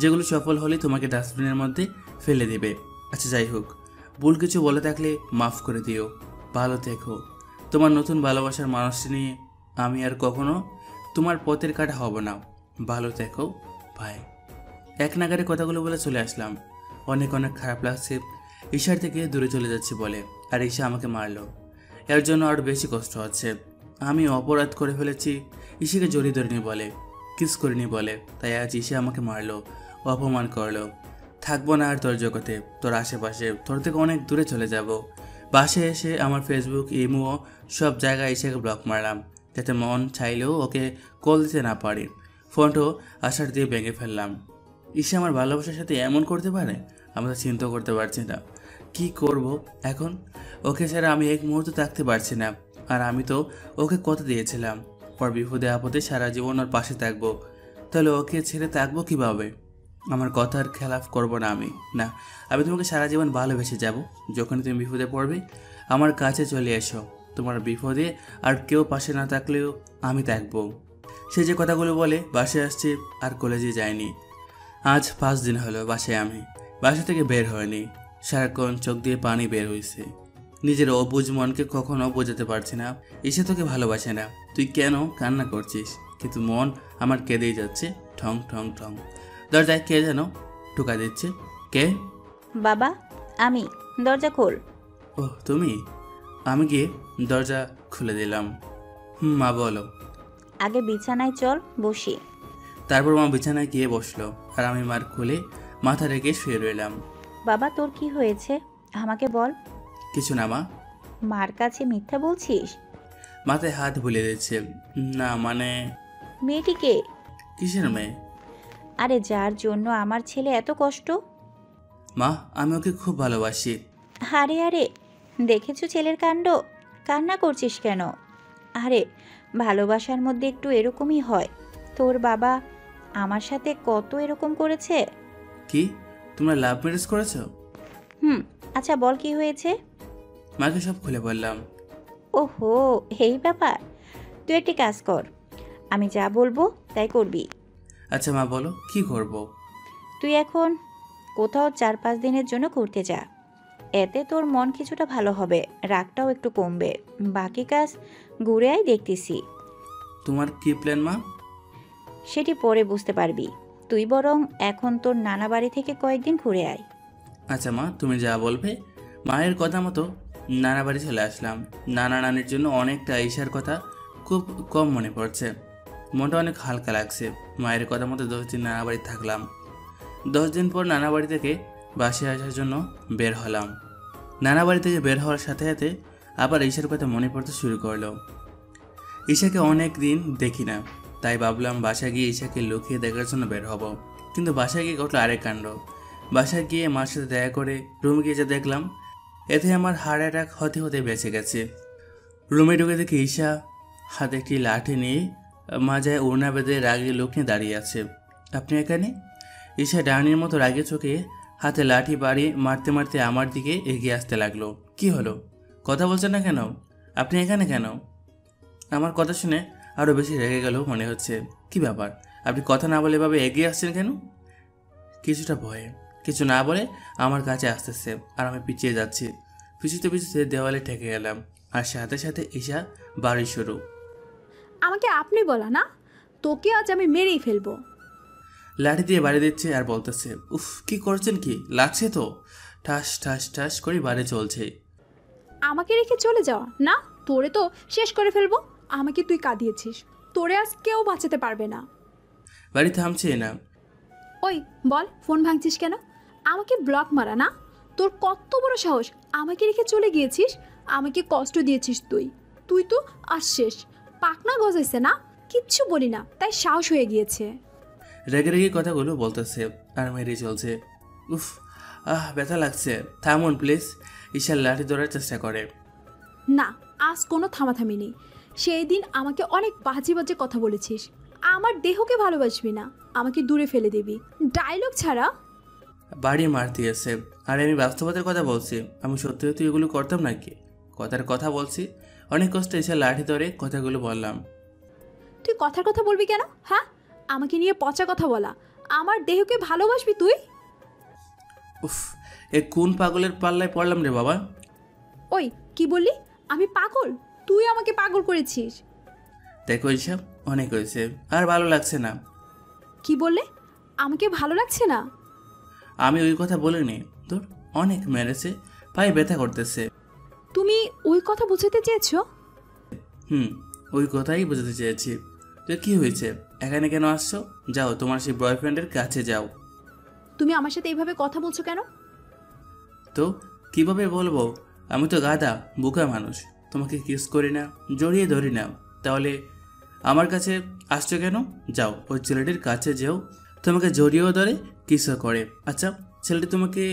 যেগুলো সফল হলে তোমাকে ডাস্টবিনের মধ্যে ফেলে দেবে। আচ্ছা যাই হোক, ভুল কিছু বলে থাকলে মাফ করে দিও। ভালো থেকো। তোমার নতুন ভালোবাসার মানুষটি নিয়ে আমি আর কখনো তোমার পথের কাটা হব না। ভালো থেকো ভাই। এক নাগারে কথাগুলো বলে চলে আসলাম। অনেক অনেক খারাপ লাগছে ঈশার থেকে দূরে চলে যাচ্ছি বলে, আর ঈশা আমাকে মারলো। এর জন্য আরও বেশি কষ্ট হচ্ছে। আমি অপরাধ করে ফেলেছি, ঈশাকে জড়িয়ে ধরিনি বলে, কিস করিনি বলে, তাই আজ ঈশা আমাকে মারলো, অপমান করলো। থাকবো না আর তোর জগতে, তোর আশেপাশে, তোর থেকে অনেক দূরে চলে যাব। বাসায় এসে আমার ফেসবুক, ইমো সব জায়গায় ঈশাকে ব্লক মারলাম, যাতে মন চাইলেও ওকে কল দিতে না পারি। ফোনটাও আশার দিয়ে ভেঙে ফেললাম। ঈশা আমার ভালোবাসার সাথে এমন করতে পারে? আমি তো চিন্তা করতে পারছি না কি করব এখন। ওকে ছাড়া আমি 1 মুহূর্ত থাকতে পারছি না। আর আমি তো ওকে কথা দিয়েছিলাম, ওর বিপদে আপদে সারা জীবন ওর পাশে থাকবো। তাহলে ওকে ছেড়ে থাকবো কিভাবে? আমার কথার খেলাফ করব না আমি। না, আমি তোমাকে সারা জীবন ভালোবেসে যাব। যখন তুমি বিপদে পড়বে আমার কাছে চলে এসো। তোমার বিপদে আর কেউ পাশে না থাকলেও আমি থাকবো। সে যে কথাগুলো বলে বাসায় আসছি, আর কলেজে যায়নি। আজ 5 দিন হলো বাসায়। আমি বাসা থেকে বের হয়নি। সারাক্ষণ চোখ দিয়ে পানি বের হয়েছে। নিজের অবুঝ মনকে কখনো বোঝাতে পারছি না ঈশা তোকে ভালোবাসে না। তুই কেন কান্না করছিস? কিন্তু মন আমার কেঁদেই যাচ্ছে, ঠং ঠং ঠং। দরজায় কে যেন টোকা দিচ্ছে। কে? বাবা, আমি, দরজা খোল। ওহ তুমি? আমি গিয়ে দরজা খুলে দিলাম। মা বলো। আগে বিছানায় চল, বসি। তারপর মা বিছানায় গিয়ে বসলো আর আমি মার কোলে মাথা রেখে শুয়ে রইলাম। বাবা, তোর কি হয়েছে আমাকে বল। কিছু না মা। মার কাছে মিথ্যা বলছিস? মাথায় হাত বুলিয়ে দিচ্ছে। না মানে। মেয়েটিকে? কিসের মেয়ে? আরে যার জন্য আমার ছেলে এত কষ্ট। মা, আমি ওকে খুব ভালোবাসি। আরে আরে, দেখেছো ছেলের কাণ্ড? কান্না করছিস কেন? আরে ভালোবাসার মধ্যে একটু এরকমই হয়। তোর বাবা আমার সাথে কত এরকম করেছে। কি, তোমরা লাভ ম্যারেজ করেছো? আচ্ছা বল কি হয়েছে। মাকে সব খুলে বললাম। ওহো, এই ব্যাপার। তুই একটি কাজ কর, আমি যা বলবো তাই করবি। আচ্ছা মা, বলো কি করব? তুই এখন কোথাও 4-5 দিনের জন্য ঘুরতে যা। এতে তোর মন কিছুটা ভালো হবে, রাগটাও একটু কমবে। বাকি কাজ ঘুরে আয় দেখতেছি। তোমার কি প্ল্যান মা? সেটি পরে বুঝতে পারবি। তুই বরং এখন তোর নানা বাড়ি থেকে কয়েকদিন ঘুরে আয়। আচ্ছা মা, তুমি যা বলবে। মায়ের কথা মতো নানা বাড়ি চলে আসলাম। নানা নানির জন্য অনেকটা ঈশার কথা খুব কম মনে পড়ছে। মনটা অনেক হালকা লাগছে। মায়ের কথা মতো 10 দিন নানা বাড়ি থাকলাম। 10 দিন পর নানা বাড়ি থেকে বাসায় আসার জন্য বের হলাম। নানা বাড়ি থেকে বের হওয়ার সাথে সাথে আবার ঈশার কথা মনে পড়তে শুরু করলো। ঈশাকে অনেক দিন দেখি না, তাই ভাবলাম বাসায় গিয়ে ঈশাকে লুকিয়ে দেখার জন্য বের হব। কিন্তু বাসায় গিয়ে ঘটলো আরেক কাণ্ড। বাসায় গিয়ে মার সাথে দেখা করে রুমে গিয়ে যা দেখলাম, এতে আমার হার্ট অ্যাটাক হতে হতে বেঁচে গেছে। রুমে ঢুকে দেখি ঈশা হাতে একটি লাঠি নিয়ে মাজায় ওড়না বেঁধে রাগে লোক নিয়ে দাঁড়িয়ে আছে। আপনি এখানে? ঈশা ডাইনির মতো রাগে চোখে হাতে লাঠি বাড়িয়ে মারতে মারতে আমার দিকে এগিয়ে আসতে লাগলো। কি হলো, কথা বলছেন না কেন? আপনি এখানে কেন? আমার কথা শুনে আরও বেশি রেগে গেল মনে হচ্ছে। কি ব্যাপার, আপনি কথা না বলে এভাবে এগিয়ে আসছেন কেন? কিছুটা ভয়ে কিছু না বলে আমার কাছে আসতেছে আর আমি পিছিয়ে যাচ্ছি। পিছুতে পিছুতে দেওয়ালে ঠেকে গেলাম আর সাথে সাথে ঈশা বাড়ি শুরু। আমাকে আপনি বলা না, তোকে আজ আমি মেরেই ফেলবো। লাঠি দিয়ে বাড়ি দিচ্ছে আর বলতেছে, উফ কি করছেন, কি লাগছে তো। ঠাস ঠাস ঠাস করে বাড়ি চলছে। আমাকে রেখে চলে যাওয়া না, তোরে তো শেষ করে ফেলবো। আমাকে তুই কাঁদিয়েছিস, তোরে আজ কেউ বাঁচাতে পারবে না। বাড়ি থামছে না। ওই বল, ফোন ভাঙছিস কেন? আমাকে ব্লক মারা না? তোর কত বড় সাহস, আমাকে রেখে চলে গিয়েছিস। আমাকে কষ্ট দিয়েছিস তুই। তুই তো আসছিস, পাকনা গজাইছে না, কিচ্ছু বলি না, তাই সাহস হয়ে গিয়েছে। রেগে রেগে কথাগুলো বলতেছে আর মেরে চলছে। উফ, ব্যথা লাগছে, থামুন প্লিজ। ঈশার লাঠি ধরার চেষ্টা করে। না, আজ কোনো থামাথামি নেই। সেই দিন আমাকে অনেক বাজে বাজে কথা বলেছিস। আমার দেহকে ভালোবাসবি না, আমাকে দূরে ফেলে দিবি, ডায়লগ ছাড়া। বাড়ি মার দিয়েছে আর আমি বাস্তবতার কথা বলছি। আমি সত্যি সত্যি এগুলো করতাম নাকি? কথার কথা বলছি। অনেক কষ্টে ঈশার লাঠি ধরে কথাগুলো বললাম। তুই কথার কথা বলবি কেন? হ্যাঁ, আমাকে নিয়ে পচা কথা বলা। আমার দেহকে ভালোবাসবি তুই? উফ, এ কোন পাগলের পাল্লায় পড়লাম রে বাবা। ওই কি বললি? আমি পাগল? তুই আমাকে পাগল করেছিস। দেখো ঈশা, অনেক হয়েছে, আর ভালো লাগছে না। কি বললে? আমাকে ভালো লাগছে না? আমি ওই কথা বলিনি। তোর অনেক মেরেছে, পায়ে ব্যথা করতেছে। তুমি ওই কথা বুঝাতে চেয়েছো? ওই কথাই বোঝাতে চেয়েছি। তো কি হয়েছে, এখানে কেন আসছো? যাও তোমার সেই বয়ফ্রেন্ডের কাছে যাও। তুমি আমার সাথে এইভাবে কথা বলছো কেন? তো কিভাবে বলবো? আমি তো গাধা, বোকা মানুষ। তোমাকে কিস করি না, জড়িয়ে ধরি না, তাহলে আমার কাছে আসছো কেন? যাও ওই ছেলেটির কাছে যাও, তোমাকে জড়িয়েও ধরে কিসও করে। আচ্ছা, ছেলেটি তোমাকে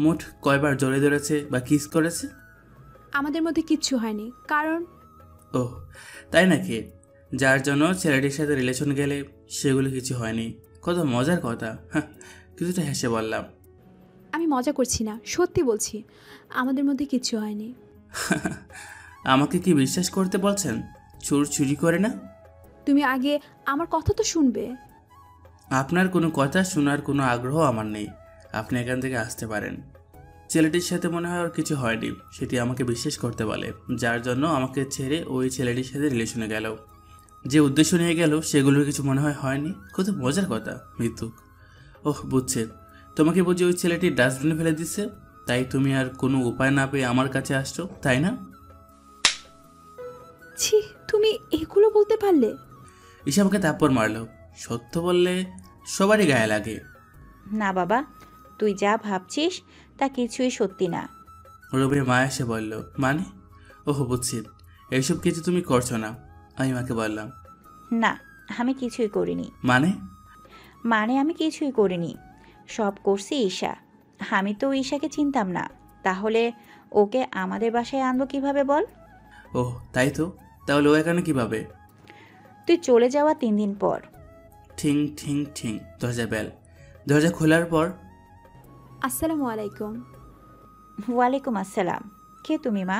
মোট কয়বার জড়িয়ে ধরেছে বা কিস করেছে? আমাদের মধ্যে কিচ্ছু হয়নি, কারণ ওহ তাই নাকি? যার জন্য ছেলেটির সাথে রিলেশন গেলে সেগুলো কিছু হয়নি। কত মজার কথা। হ্যাঁ, কিছুটা হেসে বললাম। আমি মজা করছি না, সত্যি বলছি, আমাদের মধ্যে কিচ্ছু হয়নি। আমাকে কি বিশ্বাস করতে বলছেন? চুরি করে না? তুমি আগে আমার কথা তো শুনবে। আপনার কোনো কথা শোনার কোনো আগ্রহ আমার নেই। আপনি এখান থেকে আসতে পারেন। ছেলেটির সাথে মনে হয় ওর কিছু হয়নি, সেটি আমাকে বিশ্বাস করতে বলে, যার জন্য আমাকে ছেড়ে ওই ছেলেটির সাথে রিলেশনে গেল। যে উদ্দেশ্য নিয়ে গেল সেগুলোর কিছু মনে হয় হয়নি। কত মজার কথা, মৃত্যুক। ওহ বুঝছে, তোমাকে বুঝি ওই ছেলেটি ডাস্টবিনে ফেলে দিচ্ছে, তাই তুমি আর কোনো উপায় না পেয়ে আমার কাছে আসছো, তাই না? ছি, তুমি এগুলো বলতে পারলে? ঈশা আমাকে তাপ্পর মারলো। সত্য বললে সবারই গায়ে লাগে। না বাবা, তুই যা ভাবছিস তা কিছুই সত্যি না। রবির মা এসে বলল, মানে? ওহ, বুঝছি, এইসব কিছু তুমি করছো না। আমি মাকে বললাম, না, আমি কিছুই করিনি। মানে? মানে আমি কিছুই করিনি, সব করছি ঈশা। আমি তো ঈশাকে চিনতাম না, তাহলে ওকে আমাদের বাসায় আনবো কিভাবে বল? ওহ, তাই তো। তাহলে ও এখানে কিভাবে? তুই চলে যাওয়া 3 দিন পর। ঠিং ঠিং ঠিং দরজা বেল। দরজা খোলার পর, আসসালামু আলাইকুম। ওয়ালাইকুম আসসালাম। কে তুমি মা?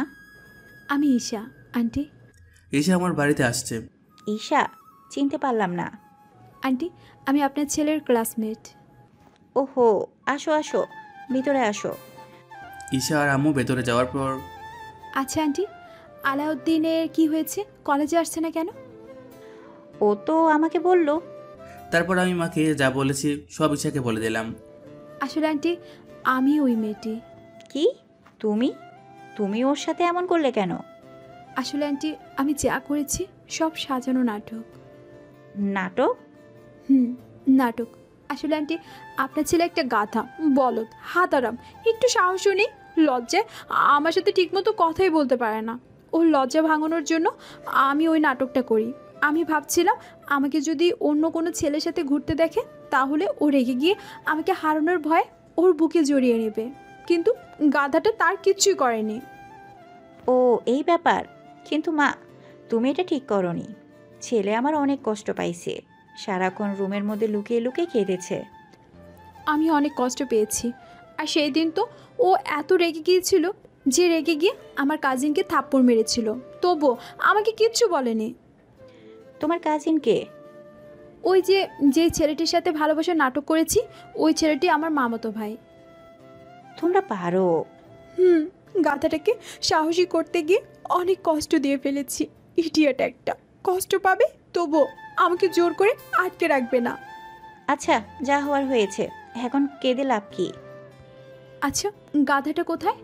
আমি ঈশা আন্টি। ঈশা আমার বাড়িতে আসছে। ঈশা? চিনতে পারলাম না। আন্টি, আমি আপনার ছেলের ক্লাসমেট। ওহো, আসো আসো, ভিতরে আসো। ঈশা আর আম্মু ভেতরে যাওয়ার পর, আচ্ছা আন্টি, আলাউদ্দিনের কি হয়েছে? কলেজে আসছে না কেন? ও তো আমাকে বলল। তারপর আমি মাকে যা বলেছি সব ঈশাকে বলে দিলাম। আসলে আন্টি, আমি ওই মেয়েটি। কি? তুমি? তুমি ওর সাথে এমন করলে কেন? আসলে আন্টি, আমি যা করেছি সব সাজানো নাটক। নাটক? নাটক। আসলে আন্টি, আপনার ছেলে একটা গাধা, বলদ, হাতারাম, একটু সাহসও নেই, লজ্জায় আমার সাথে ঠিকমতো কথাই বলতে পারে না। ওর লজ্জা ভাঙানোর জন্য আমি ওই নাটকটা করি। আমি ভাবছিলাম আমাকে যদি অন্য কোনো ছেলের সাথে ঘুরতে দেখে তাহলে ও রেগে গিয়ে আমাকে হারানোর ভয়ে ওর বুকে জড়িয়ে নেবে, কিন্তু গাধাটা তার কিচ্ছুই করেনি। ও, এই ব্যাপার। কিন্তু মা, তুমি এটা ঠিক করনি। ছেলে আমার অনেক কষ্ট পাইছে, সারাক্ষণ রুমের মধ্যে লুকিয়ে লুকিয়ে কেঁদেছে। আমি অনেক কষ্ট পেয়েছি, আর সেই দিন তো ও এত রেগে গিয়েছিল যে রেগে গিয়ে আমার কাজিনকে থাপ্পড় মেরেছিল, তবুও আমাকে কিচ্ছু বলেনি। তোমার কাজিন কে? ওই যে ছেলেটির সাথে ভালোবাসার নাটক করেছি, ওই ছেলেটি আমার মামাতো ভাই। তোমরা পারো। গাধাটাকে সাহসী করতে গিয়ে অনেক কষ্ট দিয়ে ফেলেছি। ইডিয়েট একটা, কষ্ট পাবে তবুও আমাকে জোর করে আটকে রাখবে না। আচ্ছা, যা হওয়ার হয়েছে, এখন কেঁদে লাভ কি? আচ্ছা, গাধাটা কোথায়?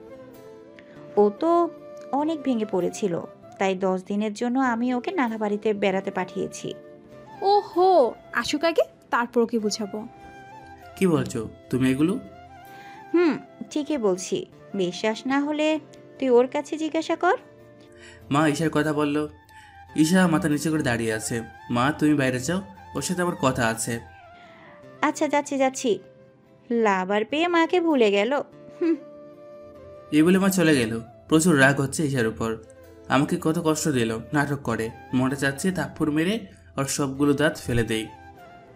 ও তো অনেক ভেঙে পড়েছিল, তাই 10 দিনের জন্য আমি ওকে নানা বাড়িতে বেড়াতে পাঠিয়েছি। ওহো, আসুক আগে, তারপর ওকে বুঝাবো। কি বলছো তুমি এগুলো? ঠিকই বলছি। বিশ্বাস না হলে তুই ওর কাছে জিজ্ঞাসা কর। মা ঈশার কথা বলল। ঈশা মাথা নিচে করে দাঁড়িয়ে আছে। মা, তুমি বাইরে যাও, ওর সাথে আমার কথা আছে। আচ্ছা, যাচ্ছি যাচ্ছি। লাভার পেয়ে মাকে ভুলে গেল। এই বলে মা চলে গেল। প্রচুর রাগ হচ্ছে ঈশার উপর। আমাকে কত কষ্ট দিল, নাটক করে। মনে চাচ্ছে থাপ্পড় মেরে ওর সবগুলো দাঁত ফেলে দেই।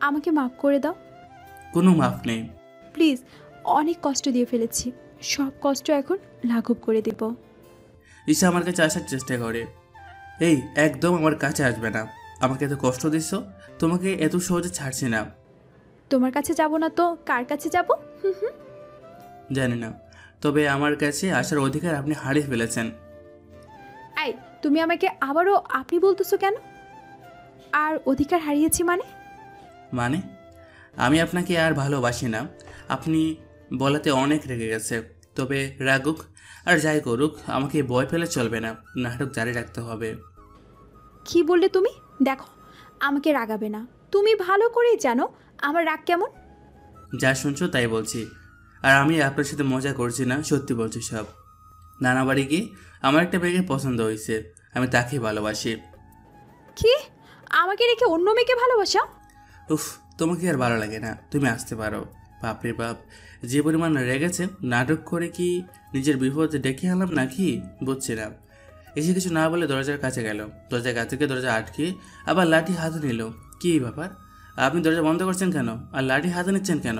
আমাকে মাফ করে দাও। কোনো মাফ নেই। প্লিজ, অনেক কষ্ট দিয়ে ফেলেছি, সব কষ্ট এখন লাঘব করে দেব। ঈশা আমার কাছে আসার চেষ্টা করে। এই, একদম আমার কাছে আসবে না। আমাকে এত কষ্ট দিচ্ছ, তোমাকে এত সহজে ছাড়ছি না। তোমার কাছে যাব না তো কার কাছে যাব? জানি না, তবে আমার কাছে আসার অধিকার আপনি হারিয়ে ফেলেছেন। এই, তুমি আমাকে আবারও আপনি বলতেছো কেন? আর অধিকার হারিয়েছি মানে? আমি আপনাকে আর ভালোবাসি না। আপনি বলাতে অনেক রেগে গেছে। তবে রাগুক আর যাই করুক, আমাকে ভয় পেলে চলবে না। নাটক জারি রাখতে হবে। কি বললে তুমি? দেখো, আমাকে রাগাবে না। তুমি ভালো করেই জানো আমার রাগ কেমন। যা শুনছো তাই বলছি, আর আমি আপনার সাথে মজা করছি না, সত্যি বলছি সব। নানা বাড়ি গিয়ে আমার একটা মেয়েকে পছন্দ হয়েছে, আমি তাকেই ভালোবাসি। কি? আমাকে রেখে অন্য মেয়েকে ভালোবাসা? উফ, তোমাকে আর ভালো লাগে না, তুমি আসতে পারো। বাপরে বাপ, যে পরিমাণ রেগেছে। নাটক করে কি নিজের বিপদে ডেকে আনলাম নাকি বুঝছি না। এসে কিছু না বলে দরজার কাছে গেল। দরজার কাছে গিয়ে দরজা আটকে আবার লাঠি হাতে নিল। কি ব্যাপার, আপনি দরজা বন্ধ করছেন কেন আর লাঠি হাতে নিচ্ছেন কেন?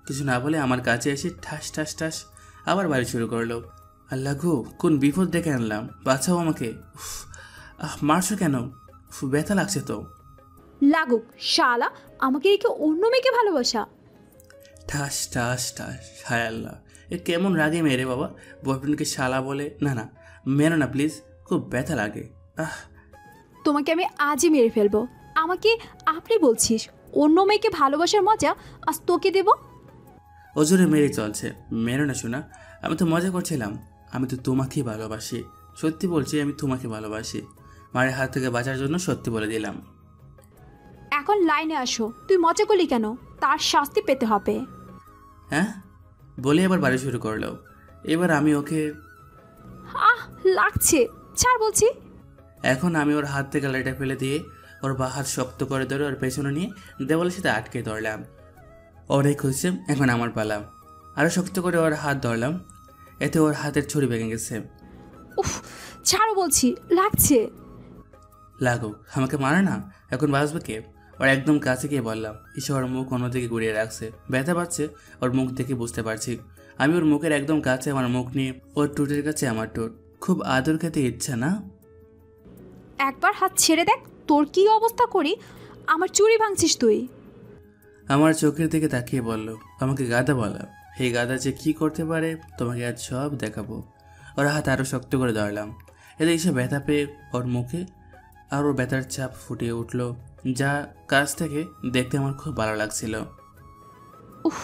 কিছু না বলে আমার কাছে এসে ঠাস ঠাস ঠাস আবার বাড়ি শুরু করলো। আল্লাহ গো, কোন বিপদ ডেকে আনলাম, বাঁচাও আমাকে। মারছো কেন? ব্যথা লাগছে তো। লাগুক শালা, আমাকে রেখে অন্য মেয়েকে ভালোবাসা। ঠাস ঠাস ঠাস, হায় আল্লাহ, এ কেমন রাগে মেরে বাবা, বয়ফ্রেন্ডকে শালা বলে। না না, মেরো না প্লিজ, খুব ব্যথা লাগে। তোমাকে আমি আজই মেরে ফেলবো। আমাকে আপনি বলছিস? অন্য মেয়েকে ভালোবাসার মজা আজ তোকে দেব। ওজোরে মেরে চলছে। মেরো না শোনা, আমি তো মজা করছিলাম। আমি তো তোমাকেই ভালোবাসি, সত্যি বলছি, আমি তোমাকে ভালোবাসি। মায়ের হাত থেকে বাঁচার জন্য সত্যি বলে দিলাম। এখন লাইনে আসো, তুই মজা করলি কেন? তার শাস্তি পেতে হবে। হ্যাঁ বলে এবার বাড়ি শুরু করলো। এবার আমি ওকে আহ লাগছে, ছাড় বলছি। এখন আমি ওর হাত থেকে লাইটা ফেলে দিয়ে ওর বা হাত শক্ত করে ধরে ওর পেছনে নিয়ে দেওয়ালের সাথে আটকে ধরলাম। অনেক হয়েছে, এখন আমার পালা। আরও শক্ত করে ওর হাত ধরলাম, এতে ওর হাতের ছড়ি ভেঙে গেছে। উফ, ছাড়ো বলছি, লাগছে। লাগুক, আমাকে মারে না, এখন বাঁচবে কে? ওর একদম কাছে গিয়ে বললাম। ঈশা ওর মুখ অন্যদিকে ঘুরিয়ে রাখছে, ব্যথা পাচ্ছে ওর মুখ দেখে বুঝতে পারছি। আমি ওর মুখের একদম কাছে আমার মুখ নিয়ে ওর ঠোঁটের কাছে আমার ঠোঁট। খুব আদর খেতে ইচ্ছা না? একবার হাত ছেড়ে দেখ, তোর কি অবস্থা করি। আমার চুড়ি ভাঙছিস তুই। আমার চোখের দিকে তাকিয়ে বলল, আমাকে গাধা বলা। এই গাধা যে কী করতে পারে তোমাকে আজ সব দেখাবো। ওর হাত আরও শক্ত করে ধরলাম। এতে ঈশা ব্যথা পেয়ে ওর মুখে আরও ব্যথার চাপ ফুটিয়ে উঠল, যা কাছ থেকে দেখতে আমার খুব ভালো লাগছিল। উফ,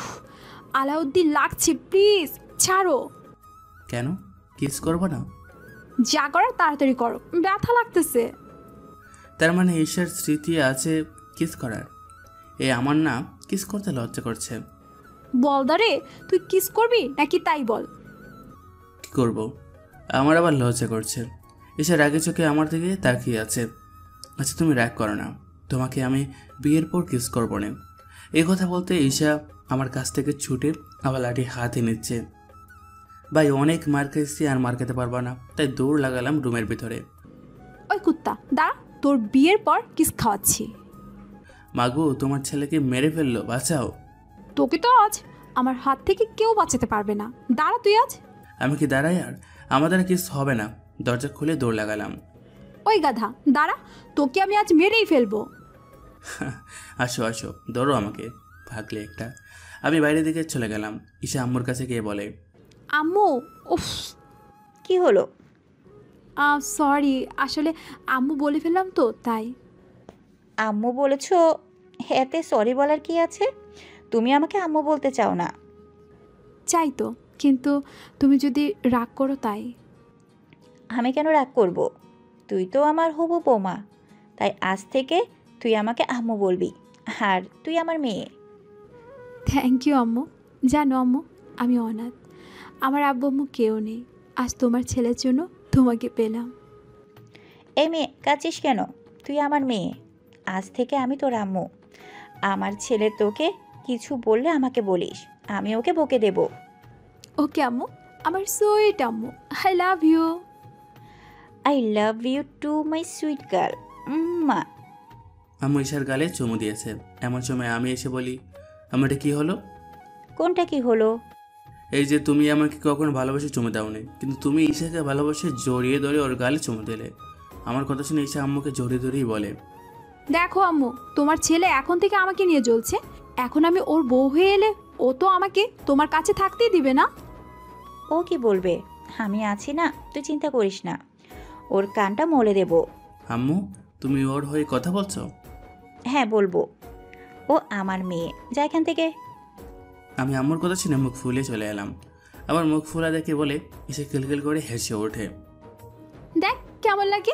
আলাউদ্দিন লাগছে, প্লিজ ছাড়ো। কেন, কিস করবো না? যা করার তাড়াতাড়ি করো, ব্যথা লাগতেছে। তার মানে ঈশার স্মৃতি আছে কিস করার? এ আমার না কিস করতে লজ্জা করছে। বল দারে, তুই কিস করবি নাকি তাই বল। কি করব, আমার আবার লজ্জা করছে। ঈশা রাগে চোখে আমার দিকে তাকিয়ে আছে। আচ্ছা তুমি রাগ করো না, তোমাকে আমি বিয়ের পর কিস করবো না। এই কথা বলতে ঈশা আমার কাছ থেকে ছুটে আবার লাঠি হাতে নিচ্ছে। ভাই অনেক মার খেয়েছি, আর মার খেতে পারবো না, তাই দৌড় লাগালাম রুমের ভিতরে। ওই কুত্তা দাঁড়া, তোর বিয়ের পর কিস খাওয়াচ্ছি। মাগো, তোমার ছেলেকে মেরে ফেললো, বাঁচাও। তোকে তো আজ আমার হাত থেকে কেউ বাঁচাতে পারবে না, দাঁড়া তুই আজ। আমি কি দাঁড়াই? আর আমাদের কিস হবে না। দরজা খুলে দৌড় লাগালাম। ওই গাধা দাঁড়া, তোকে আমি আজ মেরেই ফেলবো। আসো আসো, ধরো আমাকে, ভাগলে একটা। আমি বাইরের দিকে চলে গেলাম। ঈশা আম্মুর কাছে গিয়ে বলে, আম্মু। উফ, কি হলো? সরি, আসলে আম্মু বলে ফেললাম তো তাই। আম্মু বলেছো, এতে সরি বলার কি আছে? তুমি আমাকে আম্মু বলতে চাও না? চাই তো, কিন্তু তুমি যদি রাগ করো তাই। আমি কেন রাগ করব? তুই তো আমার হবু বৌমা, তাই আজ থেকে তুই আমাকে আম্মু বলবি, আর তুই আমার মেয়ে। থ্যাংক ইউ আম্মু। জানো আম্মু, আমি অনাথ, আমার আব্বু আম্মু কেউ নেই। আজ তোমার ছেলের জন্য তোমাকে পেলাম। এই মেয়ে কাঁদছিস কেন? তুই আমার মেয়ে, আজ থেকে আমি তোর আম্মু। আমার ছেলে তোকে কিছু বললে আমাকে বলিস, আমি ওকে বকে দেব। ওকে আম্মু, আমার সুইট আম্মু, I love you. I love you too my sweet girl. মা। আম্মু ঈশার গালে চুমু দিয়েছে। এমন সময় আমি এসে বলি, আমার এটা কি হলো? কোনটা কি হলো? এই যে তুমি আমাকে কখনো ভালোবাসে চুমু দাওনি, কিন্তু তুমি ঈশাকে ভালোবাসে জড়িয়ে ধরে ওর গালে চুমু দিলে। আমার কথা শুনে ঈশা আম্মুকে জড়িয়ে ধরেই বলে, দেখো আম্মু, তোমার ছেলে এখন থেকে আমাকে নিয়ে জ্বলছে। এখন আমি ওর বউ হয়ে এলে ও তো আমাকে তোমার কাছে থাকতেই দিবে না। ও কি বলবে? আমি আছি না, তুই চিন্তা করিস না, ওর কানটা মলে দেব। আম্মু তুমি ওর হয়ে কথা বলছো? হ্যাঁ বলবো, ও আমার মেয়ে, যা এখান থেকে। আমি আম্মুর কথা শুনে মুখ ফুলে চলে এলাম। আমার মুখ ফুলা দেখে বলে ঈশা খিলখিল করে হেসে ওঠে। দেখ কেমন লাগে,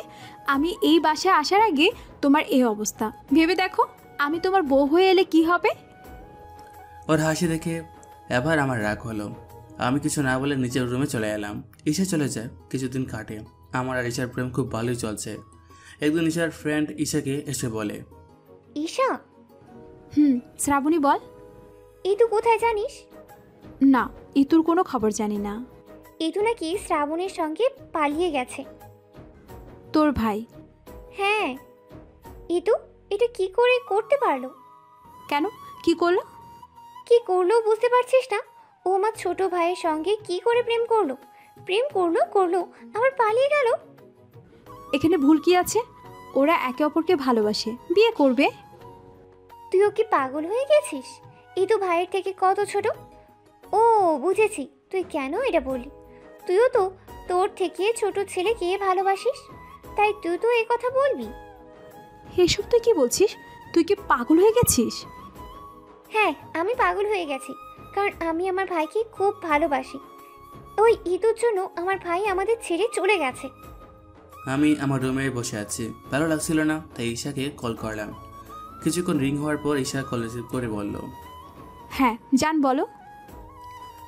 আমি এই বাসায় আসার আগে তোমার এই অবস্থা। ভেবে দেখো আমি তোমার বউ হয়ে এলে কি হবে। ওর হাসি দেখে এবার আমার রাগ হলো। আমি কিছু না বলে নিচের রুমে চলে এলাম। ঈশা চলে যায়, কিছুদিন কাটে। আমার আর ঈশার প্রেম খুব ভালোই চলছে। একদিন ঈশার ফ্রেন্ড ঈশাকে এসে বলে, ঈশা। শ্রাবণী বল। ইতু কোথায় জানিস? না, ইতুর কোনো খবর জানি না। ইতু নাকি শ্রাবণের সঙ্গে পালিয়ে গেছে। তোর ভাই? হ্যাঁ। ইতু এটা কি করে করতে পারলো? কেন, কি করলো? কি করলো বুঝতে পারছিস না? ও আমার ছোট ভাইয়ের সঙ্গে কি করে প্রেম করলো, করলো আবার পালিয়ে গেল। এখানে ভুল কি আছে? ওরা একে অপরকে ভালোবাসে, বিয়ে করবে। তুইও কি পাগল হয়ে গেছিস? ইতু ভাইয়ের থেকে কত ছোট। ও বুঝেছি, তুই কেন এটা বললি। তুইও তো তোর থেকে ছোট ছেলেকে ভালোবাসিস, তাই তুই তো এই কথা বলবি। এসব তুই কি বলছিস? তুই কি পাগল হয়ে গেছিস? হ্যাঁ আমি পাগল হয়ে গেছি। কারণ আমি আমার ভাইকে খুব ভালোবাসি। ওই ঈদের জন্য আমার ভাই আমাদের ছেড়ে চলে গেছে। আমি আমার রুমে বসে আছি, ভালো লাগছিল না, তাই ঈশাকে কল করলাম। কিছুক্ষণ রিং হওয়ার পর ঈশা কল রিসিভ করে বলল, হ্যাঁ জান বলো।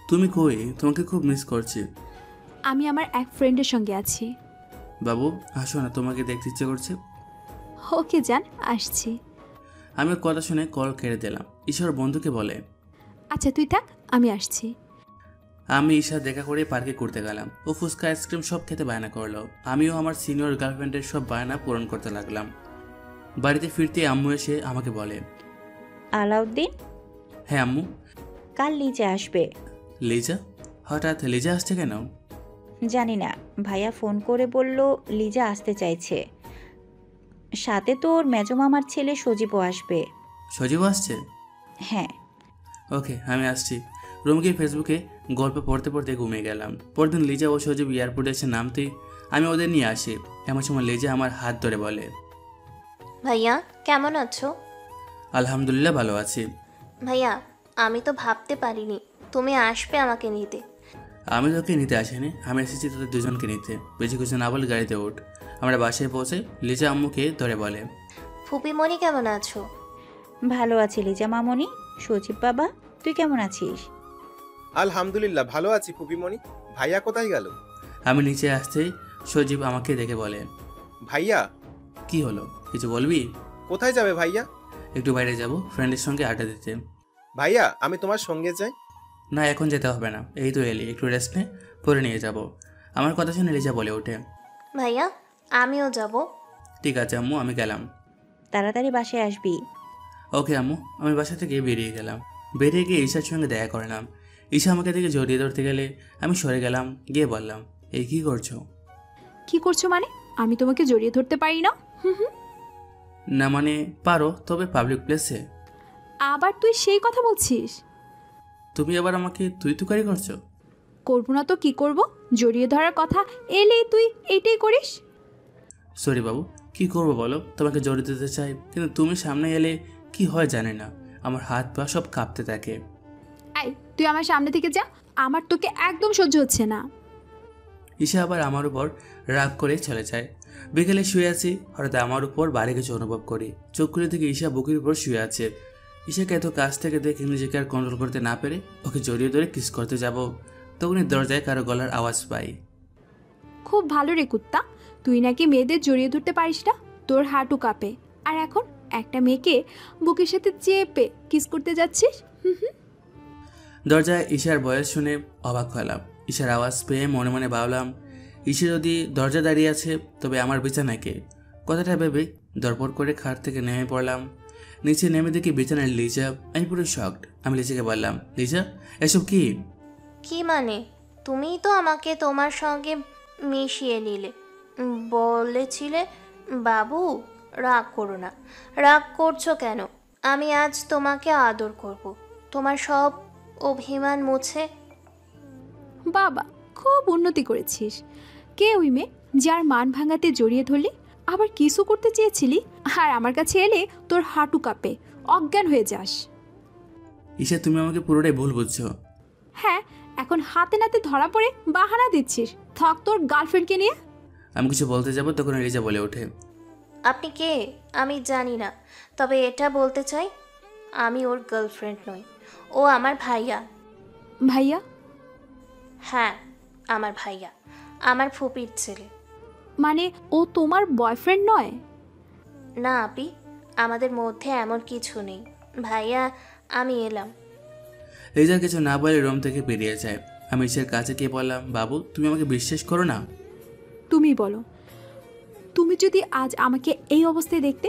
তুমি কই? তোমাকে খুব মিস করছি। আমি আমার এক ফ্রেন্ডের সঙ্গে আছি। বাবু আসো না, তোমাকে দেখতে ইচ্ছে করছে। ওকে জান, আসছি। আমি ওর কথা শুনে কল কেটে দিলাম। ঈশার বন্ধুকে বলে, আচ্ছা তুই থাক, আমি আসছি। আমি ঈশা দেখা করে পার্কে ঘুরতে গেলাম। ও ফুচকা আইসক্রিম সব খেতে বায়না করলো। আমিও আমার সিনিয়র গার্লফ্রেন্ডের সব বায়না পূরণ করতে লাগলাম। বাড়িতে ফিরতে আম্মু এসে আমাকে বলে, আলাউদ্দিন, হ্যাঁ আম্মু। কাল লিজা আসবে। লিজা? হঠাৎ লিজা আসছে কেন? জানি না, ভাইয়া ফোন করে বলল লিজা আসতে চাইছে। সাথে তোর মেজো মামার ছেলে সজীবও আসবে। সজীব আসছে? হ্যাঁ। ওকে, আমি আসছি। রুমে গিয়ে ফেসবুকে গল্প পড়তে পড়তে ঘুমিয়ে গেলাম। পরদিন লিজা ও সজীব এয়ারপোর্টে এসে নামতেই আমি ওদের নিয়ে আসি। এমন সময় লিজা আমার হাত ধরে বলে, ভাইয়া কেমন আছো? আলহামদুলিল্লাহ ভালো আছি। ভাইয়া আমি তো ভাবতে পারিনি তুমি আসবে আমাকে নিতে। আমি তোকে নিতে আসিনি, আমি এসেছি তোদের দুজনকে নিতে। বেশি কিছু না বলে গাড়িতে ওঠ। আমরা বাসায় পৌঁছে লিজা আম্মুকে ধরে বলে, ফুপিমণি কেমন আছো? ভালো আছি লিজা মামনি। সজীব বাবা, তুই কেমন আছিস? আলহামদুলিল্লাহ ভালো আছি ফুপিমণি। ভাইয়া কোথায় গেল? আমি নিচে আসতেই সজীব আমাকে দেখে বলে, ভাইয়া। কি হলো, কিছু বলবি? কোথায় যাবে ভাইয়া? একটু বাইরে যাব, ফ্রেন্ডের সঙ্গে আড্ডা দিতে। ভাইয়া আমি তোমার সঙ্গে যাই। না এখন যেতে হবে না, এই তো এলি, একটু রেস্ট নে, পরে নিয়ে যাব। আমার কথা শুনে লিজা বলে ওঠে, ভাইয়া আমিও যাব। ঠিক আছে আম্মু, আমি গেলাম। তাড়াতাড়ি বাসায় আসবি। ওকে আম্মু। আমি বাসা থেকে বেরিয়ে গেলাম। বেরিয়ে গিয়ে ঈশার সঙ্গে দেখা করলাম। ঈশা আমাকে দেখে জড়িয়ে ধরতে গেলে আমি সরে গেলাম, গিয়ে বললাম, এই কি করছো? কি করছো মানে? আমি তোমাকে জড়িয়ে ধরতে পারি না? না মানে পারো, তবে পাবলিক প্লেসে। আবার তুই সেই কথা বলছিস? তুমি আবার আমাকে তুই তুকারি করছো? করবো না তো কি করব? জড়িয়ে ধরার কথা এলেই তুই এইটাই করিস। সরি বাবু, কি করবো বলো? তোমাকে জড়িয়ে দিতে চাই, কিন্তু তুমি সামনে এলে কি হয় জানি না, আমার হাত পা সব কাঁপতে থাকে। আই তুই আমার সামনে থেকে যা, আমার তোকে একদম সহ্য হচ্ছে না। ঈশা আবার আমার উপর রাগ করে চলে যায়। বিকেলে শুয়ে আছি, হঠাৎ আমার উপর বাড়ি কিছু অনুভব করি। চোখ খুলে থেকে ঈশা বুকের উপর শুয়ে আছে। ঈশাকে এত কাছ থেকে দেখে নিজেকে আর কন্ট্রোল করতে না পেরে ওকে জড়িয়ে ধরে কিস করতে যাব, তখনই দরজায় কারো গলার আওয়াজ পাই। খুব ভালো রে কুত্তা, তুই নাকি মেয়েদের জড়িয়ে ধরতে পারিস না, তোর হাঁটু কাঁপে, আর এখন একটা মেয়েকে বুকের সাথে চেপে কিস করতে যাচ্ছিস। দরজায় ঈশার বয়স শুনে অবাক হলাম। ঈশার আওয়াজ পেয়ে মনে মনে ভাবলাম, ঈশা যদি দরজা দাঁড়িয়ে আছে তবে আমার বিছানায় কে? কথাটা ভেবে দরপড় করে খাট থেকে নেমে পড়লাম। নিচে নেমে দেখি বিছানায় লিজা। আমি পুরো শকড। আমি লিজাকে বললাম, লিজা এসব কি? কি মানে? তুমিই তো আমাকে তোমার সঙ্গে মিশিয়ে নিলে, বলেছিলে বাবু রাগ করো না। রাগ করছো কেন? আমি আজ তোমাকে আদর করব, তোমার সব অভিমান মুছে। বাবা খুব উন্নতি করেছিস। কে ওই মেয়ে যার মান ভাঙাতে জড়িয়ে ধরলি, আবার কিসও করতে চেয়েছিলি, আর আমার কাছে এলে তোর হাঁটু কাঁপে, অজ্ঞান হয়ে যাস। ঈশা তুমি আমাকে পুরোটাই ভুল বুঝছো। হ্যাঁ, এখন হাতে নাতে ধরা পড়ে বাহানা দিচ্ছিস। থাক তোর গার্লফ্রেন্ডকে নিয়ে। আমি কিছু বলতে যাব তখন লিজা বলে ওঠে, আপনি কে আমি জানি না, তবে এটা বলতে চাই আমি ওর গার্লফ্রেন্ড নই, ও আমার ভাইয়া। ভাইয়া? হ্যাঁ আমার ভাইয়া, আমার ফুপির ছেলে। মানে ও তোমার বয়ফ্রেন্ড নয়? না আপি, আমাদের মধ্যে এমন কিছু নেই। ভাইয়া আমি এলাম। লিজা কিছু না বলে রুম থেকে বেরিয়ে যায়। আমি ঈশার কাছে গিয়ে বললাম, বাবু তুমি আমাকে বিশ্বাস করো না? তুমি বলো, তুমি যদি আজ আমাকে এই অবস্থায় দেখতে,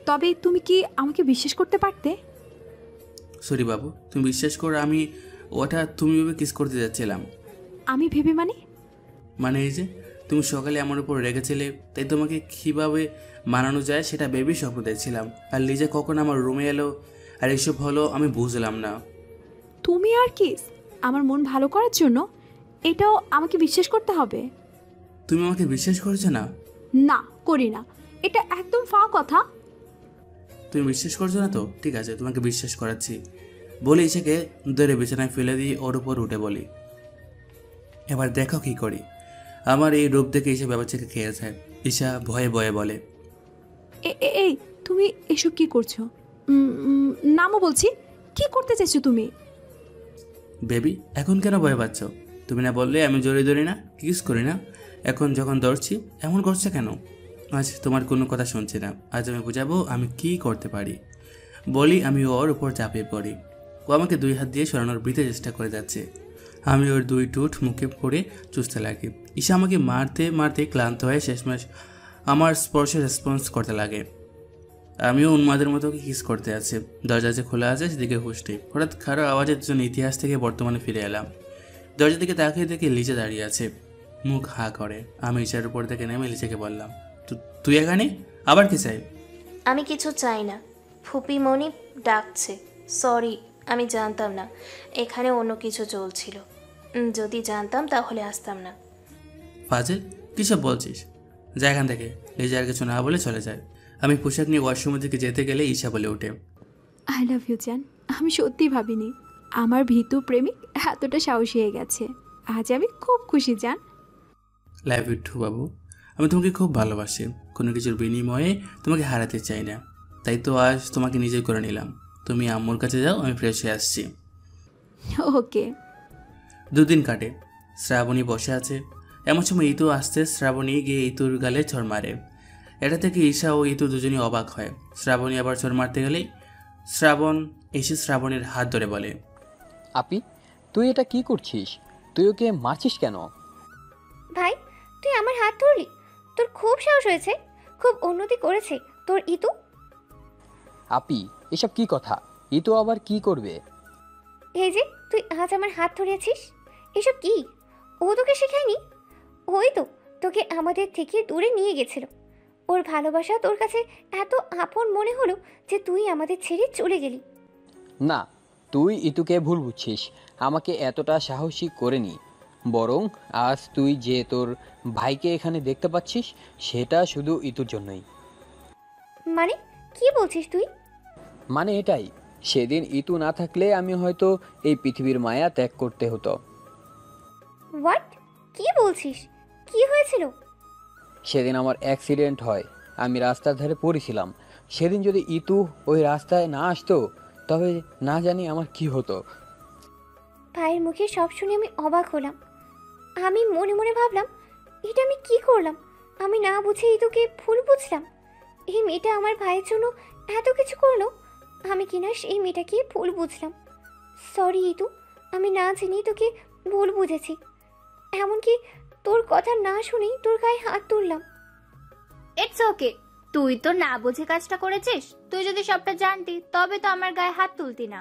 তবে তুমি কি আমাকে বিশ্বাস করতে পারতে? সরি বাবু, তুমি বিশ্বাস করো, আমি ওটা তুমি ভেবে কিস করতে যাচ্ছিলাম। আমি ভেবে মানে এই যে তুমি সকালে আমার উপর রেগেছিলে, তাই তোমাকে কীভাবে মানানো যায় সেটা ভেবেই স্বপ্ন দেখছিলাম। আর লিজা কখন আমার রুমে এলো আর এসব হলো আমি বুঝলাম না। তুমি আর কিস আমার মন ভালো করার জন্য? এটাও আমাকে বিশ্বাস করতে হবে? তুমি আমাকে বিশ্বাস করছো না? না, করি না, এটা একদম ফাও কথা। তুমি বিশ্বাস করছো না তো ঠিক আছে, তোমাকে বিশ্বাস করাচ্ছি। বলে ঈশাকে ধরে বিছানায় ফেলে দিয়ে ওর উপর উঠে বলি, এবার দেখো কি করি। আমার এই রূপ দেখে ঈশা ব্যবচাকে খেয়ে যায়। ঈশা ভয়ে ভয়ে বলে, এই তুমি এসব কি করছো? নামও বলছি, কি করতে চাইছো তুমি? বেবি এখন কেন ভয় পাচ্ছ? তুমি না বললে আমি জড়িয়ে ধরি না, কিস করি না? এখন যখন ধরছি এমন করছে কেন? আজ তোমার কোনো কথা শুনছি না, আজ আমি বুঝাবো আমি কি করতে পারি। বলি আমি ওর উপর চাপিয়ে পড়ি। ও আমাকে 2 হাত দিয়ে সরানোর বৃথা চেষ্টা করে যাচ্ছে। আমি ওর 2 ঠোঁট মুখে পড়ে চুষতে লাগি। ঈশা আমাকে মারতে মারতে ক্লান্ত হয়ে শেষমেশ আমার স্পর্শে রেসপন্স করতে লাগে। আমিও উন্মাদের মতো কিস করতে আছে। দরজা যে খোলা আছে সেদিকে হুঁশটি। হঠাৎ খারাপ আওয়াজের জন্য ইতিহাস থেকে বর্তমানে ফিরে এলাম। দরজার দিকে তাকিয়ে দেখে লিজা দাঁড়িয়ে আছে, মুখ হা করে। আমি ঈশার উপর থেকে নেমে লিজাকে বললাম, তুই এখানে আবার কি চাই? আমি কিছু চাই না, ফুপিমণি ডাকছে। সরি, আমি জানতাম না এখানে অন্য কিছু চলছিল। যদি জানতাম তাহলে আসতাম না। ফাজিল, কিসব বলছিস? যা এখান থেকে। লিজা আর কিছু না বলে চলে যায়। আমি পোশাক নিয়ে ওয়াশরুমের দিকে যেতে গেলে ঈশা বলে ওঠে, আই লাভ ইউ জান। আমি সত্যি ভাবিনি আমার ভীতু প্রেমিক এতটা সাহসী হয়ে গেছে। আজ আমি খুব খুশি জান। লাভ ইউ টু বাবু। আমি তোমাকে খুব ভালোবাসি, কোনো কিছুর বিনিময়ে তোমাকে হারাতে চাই না। তাই তো আজ তোমাকে নিজেই করে নিলাম। তুমি আম্মুর কাছে যাও, আমি ফ্রেশ হয়ে আসছি। ওকে। 2 দিন কাটে। শ্রাবণী বসে আছে। এমন সময় ইতু আসতে শ্রাবণী গিয়ে ইতুর গালে ছড় মারে। এটা থেকে ঈশা ও ইতু দুজনই অবাক হয়। শ্রাবণী আবার ছড় মারতে গেলেই শ্রাবণ এসে শ্রাবণীর হাত ধরে বলে, আপি তুই এটা কি করছিস? তুই ওকে মারছিস কেন? ভাই তুই আমার হাত ধরলি? তোর খুব সাহস হয়েছে, খুব উন্নতি করেছে তোর ইতু। আপি এসব কি কথা? ইতু আবার কি করবে? এই যে তুই আজ আমার হাত ধরেছিস, এসব কি? ও তোকে শেখায়নি? ওই তো তোকে আমাদের থেকে দূরে নিয়ে গেছিল। ওর ভালোবাসা তোর কাছে এত আপন মনে হলো যে তুই আমাদের ছেড়ে চলে গেলি। না, তুই ইতুকে ভুল বুঝছিস। আমাকে এতটা সাহসী করেনি, বরং আজ তুই যে তোর ভাইকে এখানে দেখতে পাচ্ছিস সেটা শুধু ইতুর জন্যই। মানে কি বলছিস তুই? মানে এটাই, সেদিন ইতু না থাকলে আমি হয়তো এই পৃথিবীর মায়া ত্যাগ করতে হতো। হোয়াট? কি বলছিস? কি হয়েছিল? সেদিন আমার অ্যাক্সিডেন্ট হয়, আমি রাস্তার ধারে পড়েছিলাম। সেদিন যদি ইতু ওই রাস্তায় না আসতো তবে না জানি আমার কি হতো। ভাইয়ের মুখে সব শুনে আমি অবাক হলাম। আমি মনে মনে ভাবলাম, এটা আমি কি করলাম? আমি না বুঝে ইতুকে ভুল বুঝলাম। এই মেয়েটা আমার ভাইয়ের জন্য এত কিছু করলো, আমি কিনা সেই মেয়েটাকে ভুল বুঝলাম। সরি ইতু, আমি না জেনে তোকে ভুল বুঝেছি। এমনকি তোর কথা না শুনেই তোর গায়ে হাত তুললাম। ইটস ওকে, তুই তো না বুঝে কাজটা করেছিস। তুই যদি সবটা জানতি তবে তো আমার গায়ে হাত তুলতি না।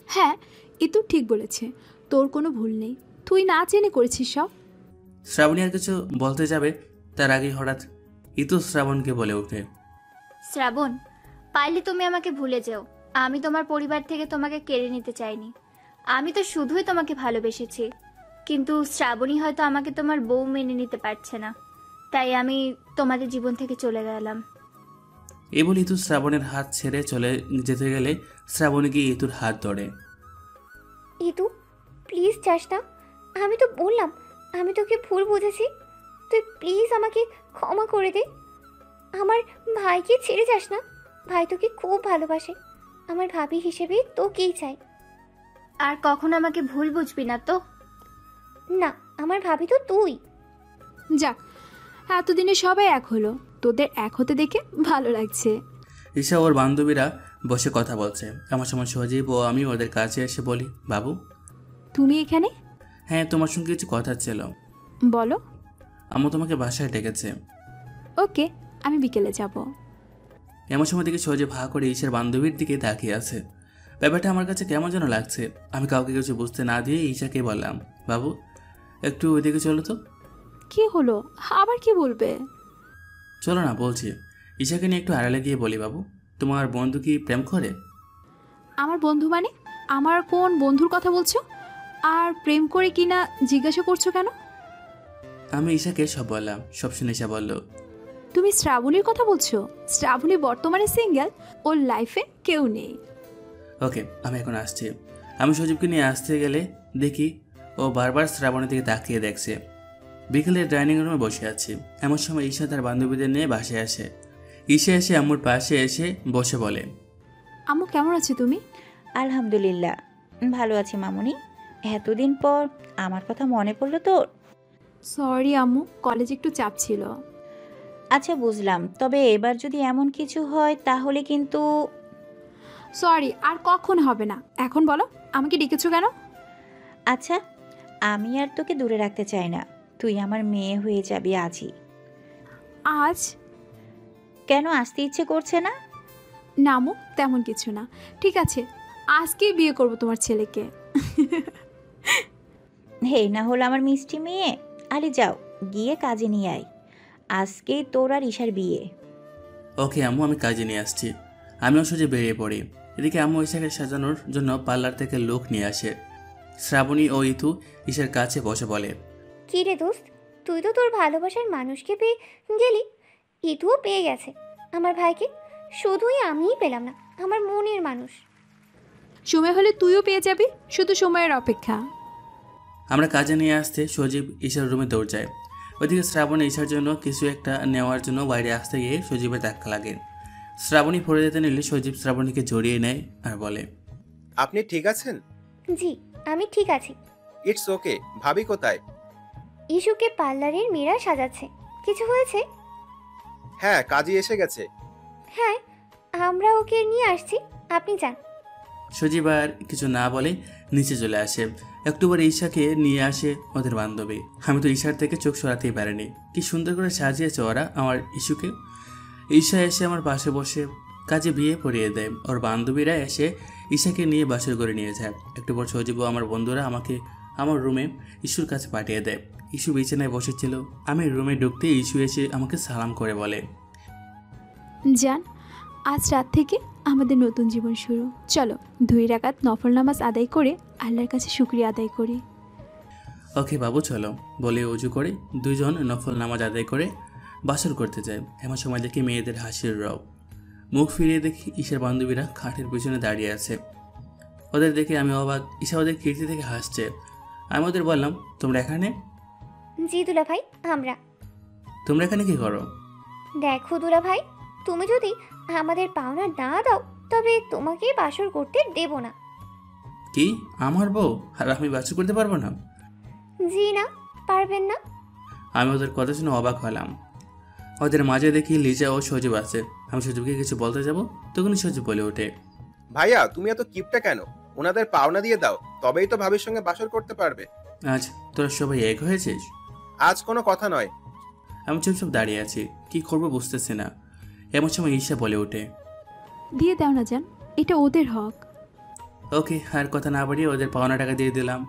হ্যাঁ, ইতু ঠিক বলেছে, তোর কোনো ভুল নেই, তুই না জেনে করেছিস সব। শ্রাবণী আর কিছু বলতে যাবে তার আগে হঠাৎ ইতু শ্রাবণকে বলে ওঠে, শ্রাবণ, পারলে তুমি আমাকে ভুলে যেও। আমি তোমার পরিবার থেকে তোমাকে কেড়ে নিতে চাইনি। আমি তো শুধুই তোমাকে ভালোবেসেছি, কিন্তু শ্রাবণী হয়তো আমাকে তোমার বউ মেনে নিতে পারছে না, তাই আমি তোমাদের জীবন থেকে চলে গেলাম। এই বলে ইতু শ্রাবণের হাত ছেড়ে চলে যেতে গেলে শ্রাবণী গিয়ে ইতুর হাত ধরে। ইতু প্লিজ যাস না, আমি তো বললাম আমি তোকে ভুল বুঝেছি। তুই প্লিজ আমাকে ক্ষমা করে দে। আমার ভাইকে ছেড়ে যাস না, ভাই তোকে খুব ভালোবাসে। আমার ভাবি হিসেবে তোকেই চাই। আর কখনো আমাকে ভুল বুঝবি না তো? না, আমার ভাবি তো তুই। যাক, এতদিনে সবাই এক হলো, তোদের এক হতে দেখে ভালো লাগছে। ঈশা ওর বান্ধবীরা বসে কথা বলছে। আমার সময় সজীব ও আমি ওদের কাছে এসে বলি, বাবু তুমি এখানে? হ্যাঁ, তোমার সঙ্গে কিছু কথা ছিল। বলো। আম্মু তোমাকে বাসায় ডেকেছে। ওকে, আমি বিকেলে যাব। এমন সময় দিকে সজীব হা করে ঈশার বান্ধবীর দিকে তাকিয়ে আছে। ব্যাপারটা আমার কাছে কেমন যেন লাগছে। আমি কাউকে কিছু বুঝতে না দিয়ে ঈশাকে বললাম, বাবু একটু ওইদিকে চলো তো। কি হলো, আবার কি বলবে? চলো না বলছি। ঈশাকে নিয়ে একটু আড়ালে গিয়ে বলি, বাবু তোমার বন্ধু কি প্রেম করে? আমার বন্ধু মানে? আমার কোন বন্ধুর কথা বলছো? আর প্রেম করে কিনা জিজ্ঞাসা করছো কেন? আমি ঈশাকে সব বললাম। সব শুনে ঈশা বলল, তুমি শ্রাবণীর কথা বলছো? শ্রাবণী বর্তমানে সিঙ্গেল, ওর লাইফে কেউ নেই। ওকে, আমি এখন আসছি। আমি সজীবকে নিয়ে আসতে গেলে দেখি ও বারবার শ্রাবণের দিকে তাকিয়ে দেখছে। বিকেলে ডাইনিং রুমে বসে আছি, এমন সময় ঈশা তার বান্ধবীদের নিয়ে বাসায় আসে। ঈশা এসে আম্মুর পাশে এসে বসে বলে, আম্মু কেমন আছো তুমি? আলহামদুলিল্লাহ ভালো আছি মামুনি। এতদিন পর আমার কথা মনে পড়লো তোর? সরি আম্মু, কলেজে একটু চাপ ছিল। আচ্ছা বুঝলাম, তবে এবার যদি এমন কিছু হয় তাহলে কিন্তু। সরি, আর কখন হবে না। এখন বলো, আমাকে ডেকেছো কেন? আচ্ছা, আমি আর তোকে দূরে রাখতে চাই না, তুই আমার মেয়ে হয়ে যাবি আজই। আজ? কেন আসতে ইচ্ছে করছে না? না আম্মু, তেমন কিছু না। ঠিক আছে, আজকেই বিয়ে করব তোমার ছেলেকে। হে না হলো আমার মিষ্টি মেয়ে। আরে যাও, গিয়ে কাজে নিয়ে আয়, আজকেই তোর আর ঈশার বিয়ে। ওকে আম্মু, আমি কাজে নিয়ে আসছি। আমিও সোজা বেরিয়ে পড়ি। এদিকে আম্মু ঈশাকে সাজানোর জন্য পার্লার থেকে লোক নিয়ে আসে। শ্রাবণী ও ইতু ঈশার কাছে বসে বলে, কি রে দোস্ত, তুই তো তোর ভালোবাসার মানুষকে পেয়ে গেলি, ইতুও পেয়ে গেছে আমার ভাইকে। শুধুই আমিই পেলাম না আমার মনের মানুষ। সময় হলে তুইও পেয়ে যাবি, শুধু সময়ের অপেক্ষা। আমরা কাজে নিয়ে আসতে সজীব ঈশার রুমে দৌড় যায়। ওইদিকে শ্রাবণী ঈশার জন্য কিছু একটা নেওয়ার জন্য বাইরে আসতে গিয়ে সজীবের ধাক্কা লাগে। শ্রাবণী পড়ে যেতে নিলে সজীব শ্রাবণীকে জড়িয়ে নেয় আর বলে, আপনি ঠিক আছেন? জি, আমি ঠিক আছি। It's okay. ভাবি কোথায়? ইস্যুকে পার্লারের মেয়েরা সাজাচ্ছে। কিছু হয়েছে? হ্যাঁ, কাজী এসে গেছে। হ্যাঁ, আমরা ওকে নিয়ে আসছি, আপনি যান। সজীব আর কিছু না বলে নিচে চলে আসে। একটু পরে ঈশাকে নিয়ে আসে ওদের বান্ধবী। আমি তো ঈশার থেকে চোখ সরাতেই পারিনি। কি সুন্দর করে সাজিয়েছে ওরা আমার ইস্যুকে। ঈশা এসে আমার পাশে বসে কাজে বিয়ে পড়িয়ে দেয়। ওর বান্ধবীরা এসে ঈশাকে নিয়ে বাসর করে নিয়ে যায়। একটু পর সজীব ও আমার বন্ধুরা আমাকে আমার রুমে ইস্যুর কাছে পাঠিয়ে দেয়। ইস্যু বিছানায় বসেছিল। আমি রুমে ঢুকতে ইস্যু এসে আমাকে সালাম করে বলে, জান, আজ রাত থেকে আমাদের নতুন জীবন শুরু। চলো 2 রাকাত নফল নামাজ আদায় করে আল্লাহর কাছে শুকরিয়া আদায় করি। ওকে বাবু চলো বলে অজু করে দুইজন নফল নামাজ আদায় করে বাসর করতে যায়। এমন সময় দেখি মেয়েদের হাসির রব। মুখ ফিরিয়ে দেখি ঈশার বান্ধবীরা খাটের পিছনে দাঁড়িয়ে আছে। ওদের দেখে আমি অবাক। ঈশা ওদের কীর্তি থেকে হাসছে। আমি ওদের বললাম, তোমরা এখানে? জি দুলা ভাই, তোমরা এখানে কি করো? দেখো দুলা ভাই, তুমি যদি আমাদের পাওনা না দাও তবে তোমাকে বাসর করতে দেব না। কি, আমার বউ আর আমি বাসর করতে পারবো না? জি না, পারবেন না। আমি ওদের কথা শুনে অবাক হলাম। ওদের মাঝে দেখি লিজা ও সজীব আছে। আমি সজীবকে কিছু বলতে যাব, তখনই সজীব বলে ওঠে, ভাইয়া তুমি এত কিপটা কেন? ওনাদের পাওনা দিয়ে দাও, তবেই তো ভাবির সঙ্গে বাসর করতে পারবে। আজ তোরা সবাই এক হয়েছিস? আজ কোনো কথা নয়। আমি চুপচাপ দাঁড়িয়ে আছি, কি করবো বুঝতেছি না। এমন সময় ঈশা বলে ওঠে, দিয়ে দাও না জান, এটা ওদের হক। ওকে, আর কথা না বাড়িয়ে ওদের পাওনা টাকা দিয়ে দিলাম।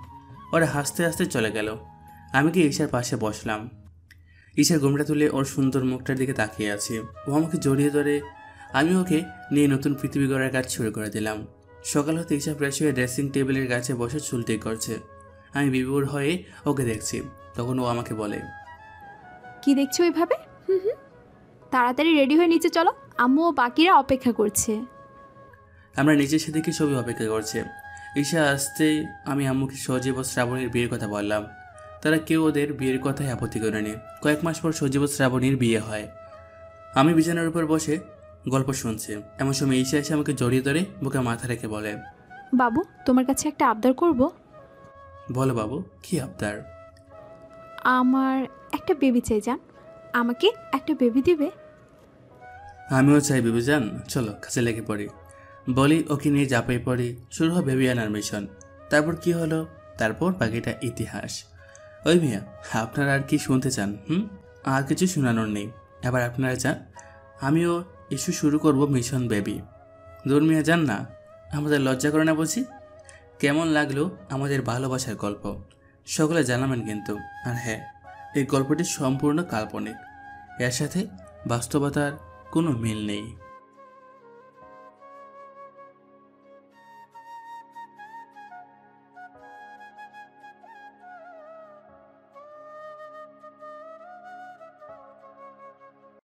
ওরা হাসতে হাসতে চলে গেল। আমি কি ঈশার পাশে বসলাম। ঈশার ঘুমটা তুলে ওর সুন্দর মুখটার দিকে তাকিয়ে আছি। ও আমাকে জড়িয়ে ধরে। আমি ওকে নিয়ে নতুন পৃথিবী গড়ার কাজ শুরু করে দিলাম। সকাল হতে ঈশা ফ্রেশ হয়ে ড্রেসিং টেবিলের কাছে বসে চুল ঠিক করছে। আমি বিভোর হয়ে ওকে দেখছি। তখন ও আমাকে বলে, কি দেখছো ওইভাবে? তাড়াতাড়ি রেডি হয়ে নিচে চলো, আম্মু ও বাকিরা অপেক্ষা করছে। আমরা নিচে সেদিকে সবই অপেক্ষা করছে। ঈশা আসতেই আমি আম্মুকে সজীব ও শ্রাবণীর বিয়ের কথা বললাম। তারা কেউ ওদের বিয়ের কথায় আপত্তি করেনি। কয়েক মাস পর সজীব ও শ্রাবণীর বিয়ে হয়। আমি বিছানার উপর বসে গল্প শুনছি। এমন সময় ঈশা এসে আমাকে জড়িয়ে ধরে বুকে মাথা রেখে বলে, বাবু তোমার কাছে একটা আবদার করব। বলো বাবু, কি আবদার? আমার একটা বেবি চাই জান, আমাকে একটা বেবি দিবে? আমিও চাই বেবি জান, চলো কাছে লেগে পড়ি। বলি ওকে নিয়ে ঝাঁপিয়ে পড়ি। শুরু হয় বেবি আনার মিশন। তারপর কি হলো, তারপর বাকিটা ইতিহাস। ওই মিয়া, আপনারা আর কি শুনতে চান? আর কিছু শোনানোর নেই। এবার আপনারা যান, আমিও ইস্যু শুরু করব মিশন বেবি। দূর মিয়া যান না, আমাদের লজ্জা করে না বলছি। কেমন লাগলো আমাদের ভালোবাসার গল্প সকলে জানাবেন কিন্তু। আর হ্যাঁ, এই গল্পটি সম্পূর্ণ কাল্পনিক, এর সাথে বাস্তবতার কোনো মিল নেই।